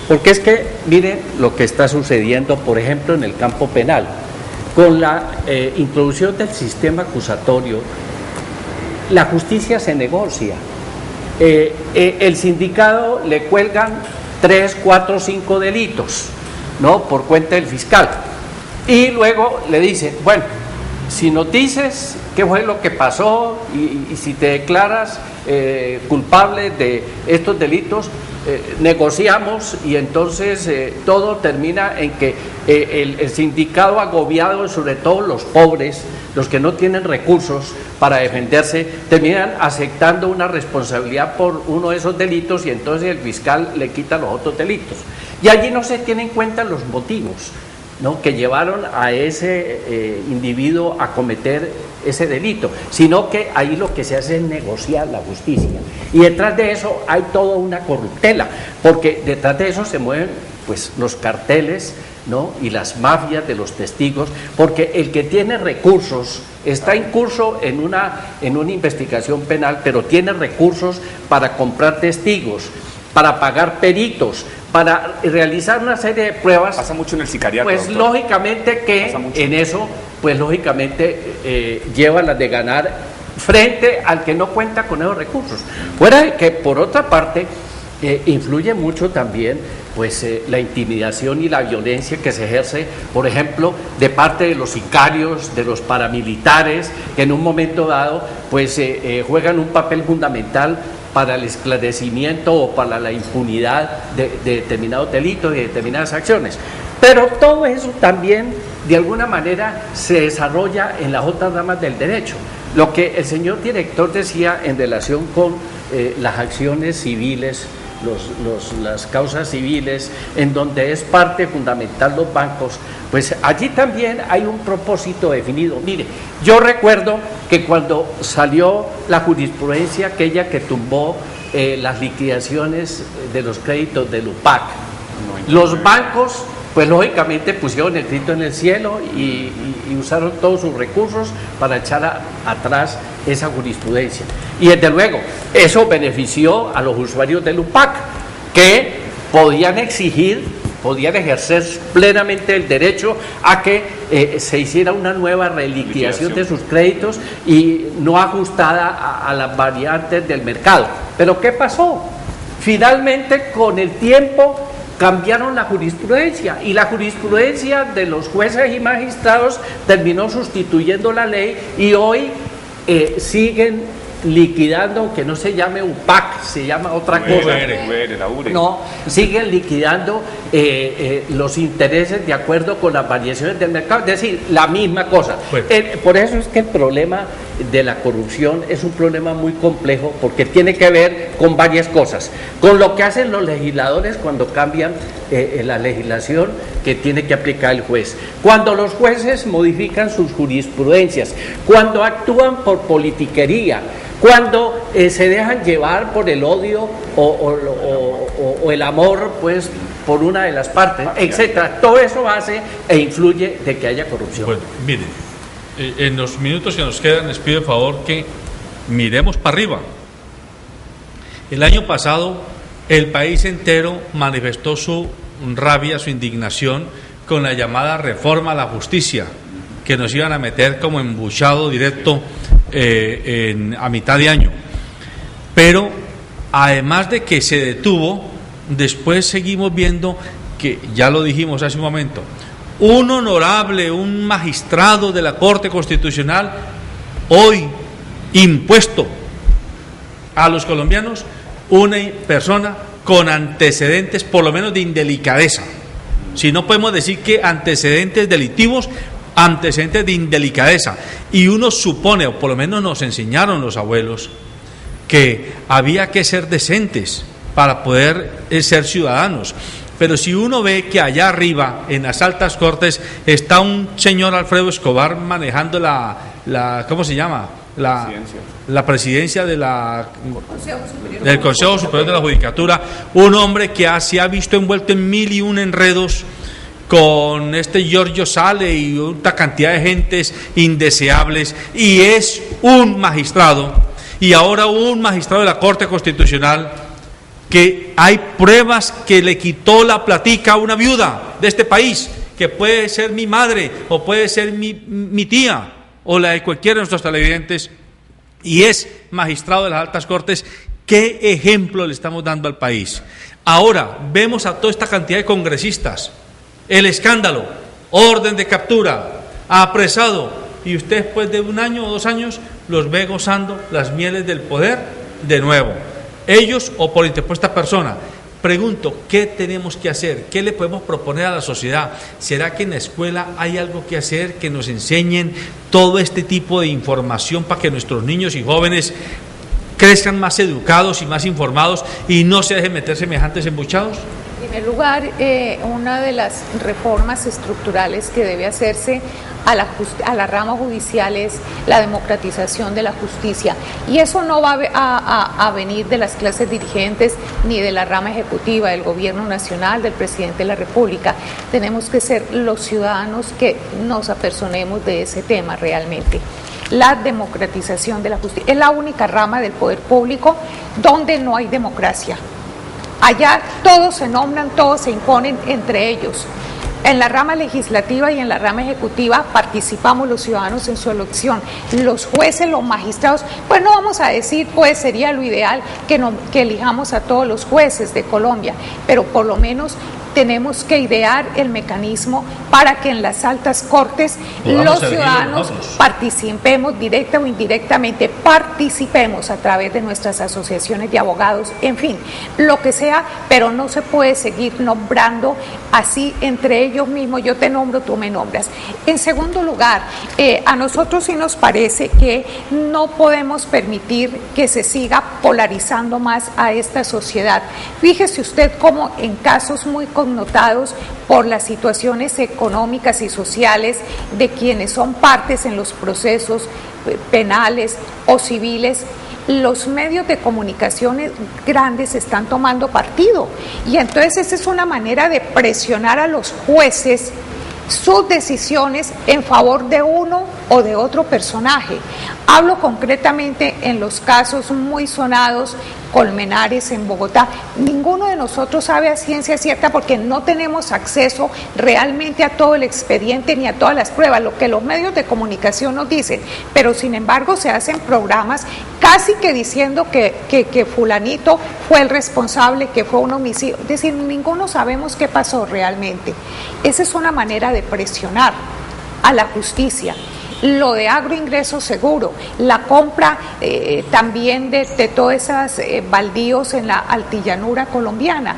Porque es que miren lo que está sucediendo, por ejemplo, en el campo penal. Con la introducción del sistema acusatorio, la justicia se negocia. El sindicado le cuelgan 3, 4, 5 delitos, ¿no?, por cuenta del fiscal. Y luego le dicen, bueno, si nos dices qué fue lo que pasó y si te declaras culpable de estos delitos, negociamos, y entonces todo termina en que el sindicado agobiado, sobre todo los pobres, los que no tienen recursos para defenderse, terminan aceptando una responsabilidad por uno de esos delitos, y entonces el fiscal le quita los otros delitos. Y allí no se tienen en cuenta los motivos, ¿no?, que llevaron a ese individuo a cometer ese delito, sino que ahí lo que se hace es negociar la justicia, y detrás de eso hay toda una corruptela, porque detrás de eso se mueven pues los carteles, ¿no?, y las mafias de los testigos, porque el que tiene recursos está incurso en una investigación penal, pero tiene recursos para comprar testigos, para pagar peritos, para realizar una serie de pruebas. Pasa mucho en el sicariato. Pues doctor, lógicamente que en eso, pues lógicamente lleva las de ganar frente al que no cuenta con esos recursos. Fuera de que, por otra parte, influye mucho también pues la intimidación y la violencia que se ejerce, por ejemplo, de parte de los sicarios, de los paramilitares, que en un momento dado pues juegan un papel fundamental para el esclarecimiento o para la impunidad de determinados delitos y de determinadas acciones. Pero todo eso también de alguna manera se desarrolla en las otras ramas del derecho. Lo que el señor director decía en relación con las acciones civiles las causas civiles, en donde es parte fundamental los bancos, pues allí también hay un propósito definido. Mire, yo recuerdo que cuando salió la jurisprudencia aquella que tumbó las liquidaciones de los créditos del UPAC, los bancos pues lógicamente pusieron el grito en el cielo y usaron todos sus recursos para echar atrás esa jurisprudencia. Y desde luego, eso benefició a los usuarios del UPAC, que podían ejercer plenamente el derecho a que se hiciera una nueva reliquidación de sus créditos y no ajustada a las variantes del mercado. Pero ¿qué pasó? Finalmente, con el tiempo, cambiaron la jurisprudencia y la jurisprudencia de los jueces y magistrados terminó sustituyendo la ley y hoy siguen liquidando, que no se llame UPAC, se llama otra cosa. No, siguen liquidando los intereses de acuerdo con las variaciones del mercado, es decir, la misma cosa. Bueno. Por eso es que el problema de la corrupción es un problema muy complejo, porque tiene que ver con varias cosas, con lo que hacen los legisladores cuando cambian la legislación que tiene que aplicar el juez, cuando los jueces modifican sus jurisprudencias, cuando actúan por politiquería, cuando se dejan llevar por el odio o el amor, pues, por una de las partes, etcétera. Todo eso hace e influye de que haya corrupción. Bueno, miren, en los minutos que nos quedan les pido el favor que miremos para arriba. El año pasado el país entero manifestó su rabia, su indignación con la llamada reforma a la justicia, que nos iban a meter como embuchado directo a mitad de año. Pero además de que se detuvo, después seguimos viendo que, ya lo dijimos hace un momento, un honorable, un magistrado de la Corte Constitucional, hoy impuesto a los colombianos, una persona con antecedentes por lo menos de indelicadeza. Si no podemos decir que antecedentes delictivos, antecedentes de indelicadeza. Y uno supone, o por lo menos nos enseñaron los abuelos, que había que ser decentes para poder ser ciudadanos. Pero si uno ve que allá arriba, en las altas cortes, está un señor Alfredo Escobar manejando ¿cómo se llama? La presidencia del Consejo Superior de la Judicatura, un hombre que se ha visto envuelto en 1001 enredos con Giorgio Sale y otra cantidad de gentes indeseables, y es un magistrado, y ahora un magistrado de la Corte Constitucional, que hay pruebas que le quitó la platica a una viuda de este país, que puede ser mi madre o puede ser mi tía o la de cualquiera de nuestros televidentes, y es magistrado de las altas cortes. ¿Qué ejemplo le estamos dando al país? Ahora vemos a toda esta cantidad de congresistas, el escándalo, orden de captura, apresado, y usted después de 1 año o 2 años los ve gozando las mieles del poder de nuevo, ellos o por interpuesta persona. Pregunto, ¿qué tenemos que hacer? ¿Qué le podemos proponer a la sociedad? ¿Será que en la escuela hay algo que hacer, que nos enseñen todo este tipo de información para que nuestros niños y jóvenes crezcan más educados y más informados y no se dejen meter semejantes embuchados? En primer lugar, una de las reformas estructurales que debe hacerse a la rama judicial es la democratización de la justicia, y eso no va a venir de las clases dirigentes ni de la rama ejecutiva del gobierno nacional, del presidente de la República. Tenemos que ser los ciudadanos que nos apersonemos de ese tema realmente. La democratización de la justicia es la única rama del poder público donde no hay democracia. Allá todos se nombran, todos se imponen entre ellos. En la rama legislativa y en la rama ejecutiva participamos los ciudadanos en su elección. Los jueces, los magistrados, pues no vamos a decir, pues sería lo ideal que elijamos a todos los jueces de Colombia, pero por lo menos tenemos que idear el mecanismo para que en las altas cortes los ciudadanos participemos directa o indirectamente, participemos a través de nuestras asociaciones de abogados, en fin, lo que sea, pero no se puede seguir nombrando así entre ellos mismos, yo te nombro, tú me nombras. En segundo lugar, a nosotros sí nos parece que no podemos permitir que se siga polarizando más a esta sociedad. Fíjese usted cómo en casos muy connotados por las situaciones económicas y sociales de quienes son partes en los procesos penales o civiles, los medios de comunicación grandes están tomando partido, y entonces esa es una manera de presionar a los jueces sus decisiones en favor de uno o de otro personaje. Hablo concretamente en los casos muy sonados, Colmenares en Bogotá. Ninguno de nosotros sabe a ciencia cierta porque no tenemos acceso realmente a todo el expediente ni a todas las pruebas, lo que los medios de comunicación nos dicen, pero sin embargo se hacen programas casi que diciendo que fulanito fue el responsable, que fue un homicidio. Es decir, ninguno sabemos qué pasó realmente. Esa es una manera de presionar a la justicia. Lo de agroingreso seguro, la compra también de todos esos baldíos en la altillanura colombiana.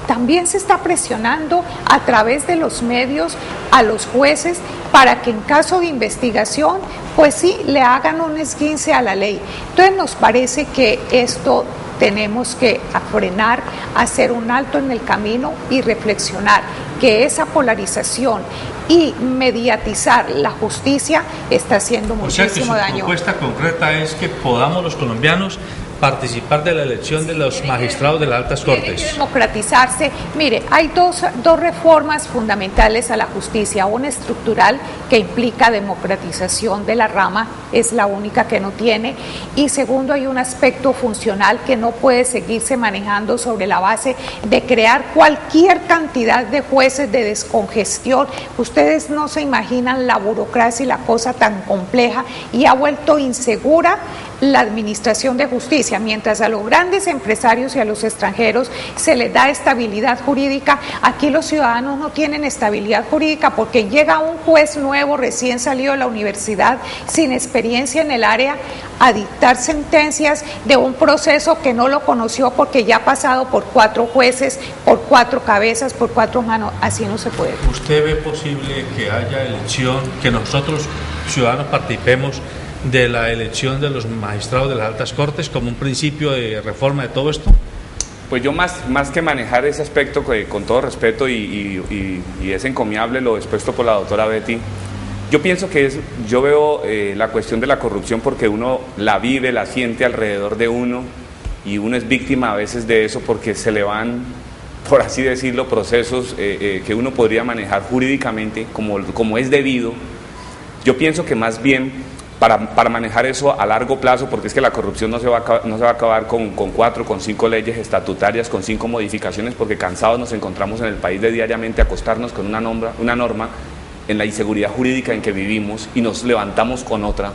También se está presionando a través de los medios a los jueces para que en caso de investigación, pues sí, le hagan un esguince a la ley. Entonces nos parece que esto tenemos que frenar, hacer un alto en el camino y reflexionar que esa polarización y mediatizar la justicia está haciendo muchísimo daño. La propuesta concreta es que podamos los colombianos participar de la elección de los magistrados de las altas cortes. Democratizarse. Mire, hay dos reformas fundamentales a la justicia, una estructural que implica democratización de la rama, es la única que no tiene, y segundo, hay un aspecto funcional que no puede seguirse manejando sobre la base de crear cualquier cantidad de jueces, de descongestión. Ustedes no se imaginan la burocracia y la cosa tan compleja, y ha vuelto insegura la administración de justicia. Mientras a los grandes empresarios y a los extranjeros se les da estabilidad jurídica, aquí los ciudadanos no tienen estabilidad jurídica porque llega un juez nuevo recién salido de la universidad sin experiencia en el área a dictar sentencias de un proceso que no lo conoció porque ya ha pasado por 4 jueces, por 4 cabezas, por 4 manos. Así no se puede. ¿Usted ve posible que haya elección, que nosotros ciudadanos participemos de la elección de los magistrados de las altas cortes como un principio de reforma de todo esto? Pues yo más que manejar ese aspecto, con todo respeto y es encomiable lo expuesto por la doctora Betty, yo pienso que yo veo la cuestión de la corrupción porque uno la vive, la siente alrededor de uno y uno es víctima a veces de eso porque se le van, por así decirlo, procesos que uno podría manejar jurídicamente como es debido. Yo pienso que más bien para manejar eso a largo plazo, porque es que la corrupción no se va a acabar con 4, con 5 leyes estatutarias, con 5 modificaciones, porque cansados nos encontramos en el país de diariamente acostarnos con una norma en la inseguridad jurídica en que vivimos y nos levantamos con otra.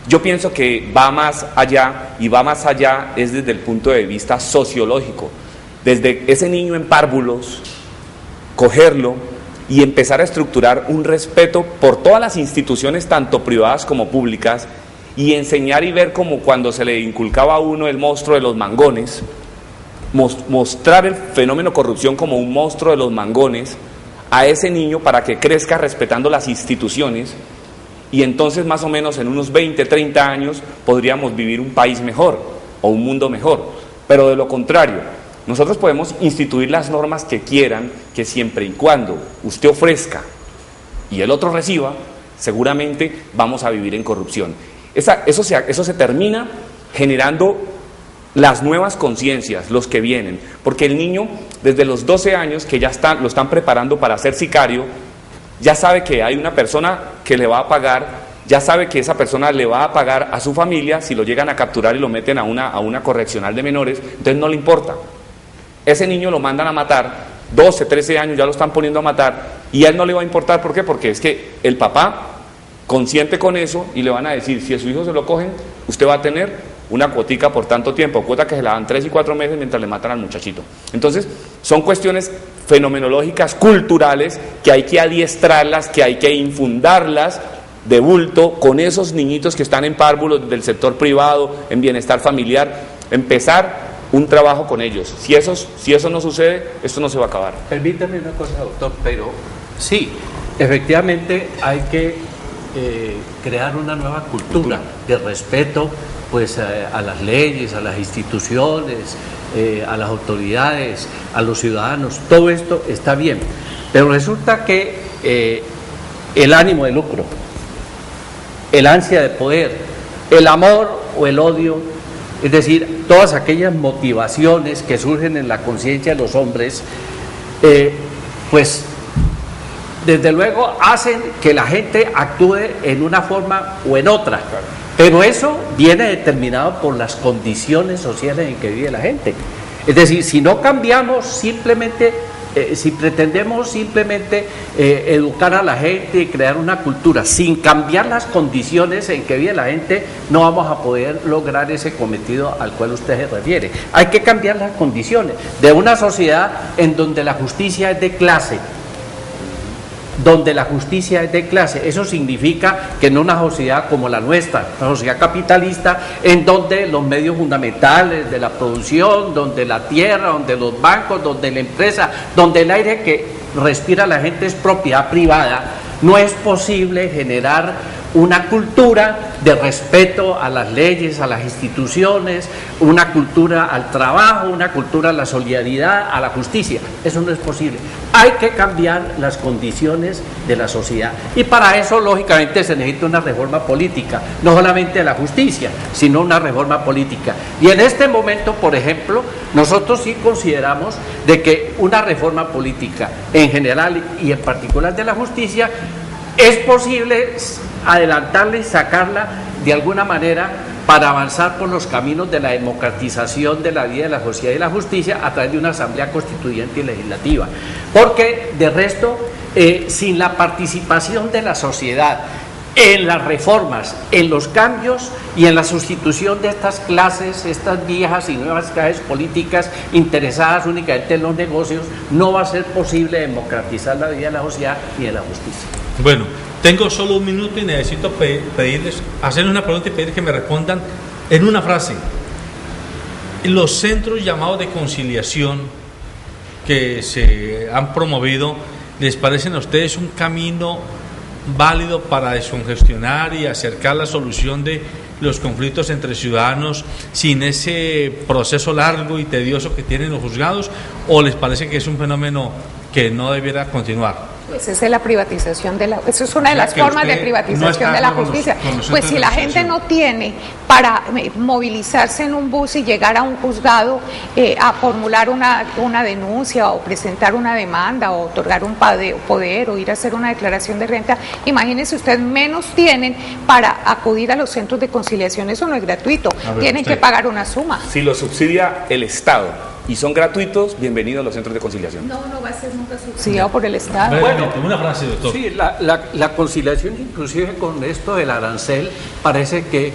Yo pienso que va más allá, y va más allá es desde el punto de vista sociológico, desde ese niño en párvulos, cogerlo y empezar a estructurar un respeto por todas las instituciones, tanto privadas como públicas, y enseñar y ver como cuando se le inculcaba a uno el monstruo de los mangones, mostrar el fenómeno corrupción como un monstruo de los mangones a ese niño para que crezca respetando las instituciones, y entonces más o menos en unos 20, 30 años podríamos vivir un país mejor o un mundo mejor. Pero de lo contrario, nosotros podemos instituir las normas que quieran, que siempre y cuando usted ofrezca y el otro reciba, seguramente vamos a vivir en corrupción. Eso se termina generando las nuevas conciencias, los que vienen, porque el niño desde los 12 años que ya lo están preparando para ser sicario, ya sabe que hay una persona que le va a pagar, ya sabe que esa persona le va a pagar a su familia si lo llegan a capturar y lo meten a una correccional de menores, entonces no le importa. Ese niño lo mandan a matar, 12, 13 años ya lo están poniendo a matar, y a él no le va a importar. ¿Por qué? Porque es que el papá consciente con eso, y le van a decir, si a su hijo se lo cogen, usted va a tener una cuotica por tanto tiempo, cuota que se la dan 3 y 4 meses mientras le matan al muchachito. Entonces, son cuestiones fenomenológicas, culturales, que hay que adiestrarlas, que hay que infundarlas de bulto con esos niñitos que están en párvulos del sector privado, en bienestar familiar, empezar un trabajo con ellos. Si eso no sucede, esto no se va a acabar. Permítame una cosa, doctor, pero sí, efectivamente hay que crear una nueva cultura de respeto, pues a las leyes, a las instituciones, a las autoridades, a los ciudadanos. Todo esto está bien, pero resulta que el ánimo de lucro, el ansia de poder, el amor o el odio, es decir, todas aquellas motivaciones que surgen en la conciencia de los hombres, pues desde luego hacen que la gente actúe en una forma o en otra, pero eso viene determinado por las condiciones sociales en que vive la gente. Es decir, si no cambiamos simplemente, si pretendemos simplemente educar a la gente y crear una cultura sin cambiar las condiciones en que vive la gente, no vamos a poder lograr ese cometido al cual usted se refiere. Hay que cambiar las condiciones de una sociedad en donde la justicia es de clase. Donde la justicia es de clase, eso significa que en una sociedad como la nuestra, una sociedad capitalista, en donde los medios fundamentales de la producción, donde la tierra, donde los bancos, donde la empresa, donde el aire que respira la gente es propiedad privada, no es posible generar una cultura de respeto a las leyes, a las instituciones, una cultura al trabajo, una cultura a la solidaridad, a la justicia. Eso no es posible. Hay que cambiar las condiciones de la sociedad y para eso lógicamente se necesita una reforma política, no solamente de la justicia, sino una reforma política. Y en este momento, por ejemplo, nosotros sí consideramos de que una reforma política en general y en particular de la justicia es posible adelantarla y sacarla de alguna manera para avanzar por los caminos de la democratización de la vida de la sociedad y la justicia a través de una asamblea constituyente y legislativa. Porque de resto, sin la participación de la sociedad en las reformas, en los cambios y en la sustitución de estas clases, estas viejas y nuevas clases políticas interesadas únicamente en los negocios, no va a ser posible democratizar la vida de la sociedad ni de la justicia. Bueno, tengo solo un minuto y necesito hacerles una pregunta y pedir que me respondan en una frase. Los centros llamados de conciliación que se han promovido, ¿les parecen a ustedes un camino válido para descongestionar y acercar la solución de los conflictos entre ciudadanos sin ese proceso largo y tedioso que tienen los juzgados, o les parece que es un fenómeno que no debiera continuar? Pues esa es la privatización esa es una de las formas de privatización de la justicia. Pues si la gente no tiene para movilizarse en un bus y llegar a un juzgado a formular una denuncia o presentar una demanda o otorgar un poder o ir a hacer una declaración de renta, imagínense usted, menos tienen para acudir a los centros de conciliación. Eso no es gratuito, tienen que pagar una suma. Si lo subsidia el Estado y son gratuitos, bienvenidos a los centros de conciliación. No va a ser nunca subsidiado por el Estado. Bueno, una frase, doctor. Sí, la conciliación, inclusive con esto del arancel, parece que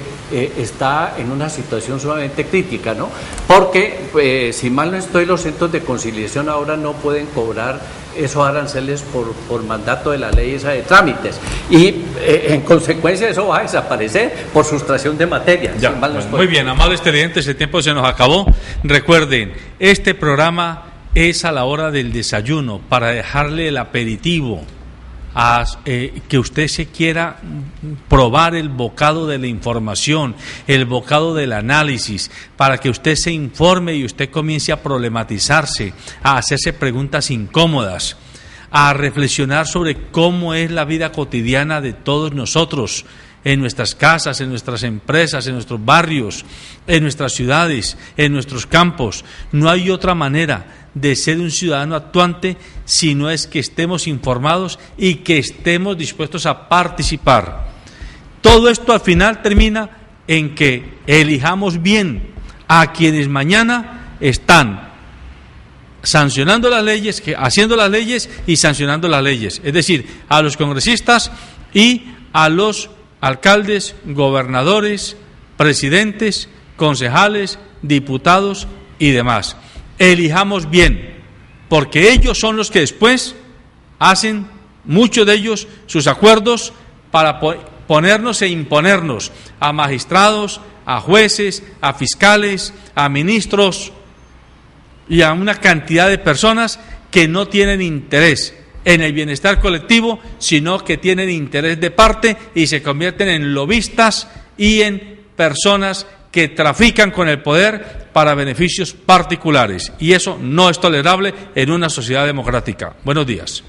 está en una situación sumamente crítica, ¿no? Porque, si mal no estoy, los centros de conciliación ahora no pueden cobrar esos aranceles por mandato de la ley esa de trámites y en consecuencia eso va a desaparecer por sustracción de materia. Ya, si mal no estoy. Muy bien, amables televidentes, el tiempo se nos acabó. Recuerden, este programa es a la hora del desayuno para dejarle el aperitivo a que usted se quiera probar el bocado de la información, el bocado del análisis, para que usted se informe y usted comience a problematizarse, a hacerse preguntas incómodas, a reflexionar sobre cómo es la vida cotidiana de todos nosotros, en nuestras casas, en nuestras empresas, en nuestros barrios, en nuestras ciudades, en nuestros campos. No hay otra manera de ser un ciudadano actuante si no es que estemos informados y que estemos dispuestos a participar. Todo esto al final termina en que elijamos bien a quienes mañana están sancionando las leyes, haciendo las leyes y sancionando las leyes, es decir, a los congresistas y a los alcaldes, gobernadores, presidentes, concejales, diputados y demás. Elijamos bien, porque ellos son los que después hacen, muchos de ellos, sus acuerdos para ponernos e imponernos a magistrados, a jueces, a fiscales, a ministros y a una cantidad de personas que no tienen interés en el bienestar colectivo, sino que tienen interés de parte y se convierten en lobistas y en personas que trafican con el poder para beneficios particulares. Y eso no es tolerable en una sociedad democrática. Buenos días.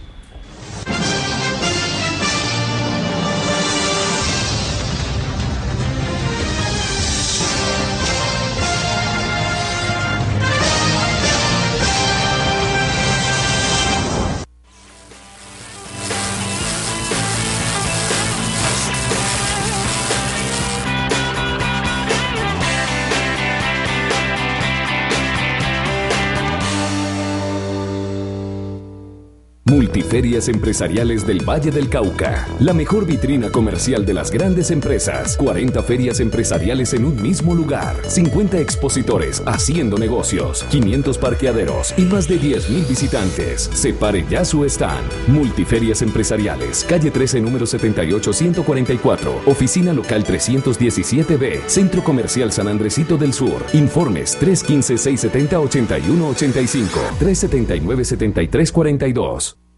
Multiferias Empresariales del Valle del Cauca. La mejor vitrina comercial de las grandes empresas. 40 ferias empresariales en un mismo lugar. 50 expositores haciendo negocios. 500 parqueaderos y más de 10.000 visitantes. Separe ya su stand. Multiferias Empresariales. Calle 13, número 78-144. Oficina local 317B. Centro Comercial San Andresito del Sur. Informes 315-670-8185. 379-7342.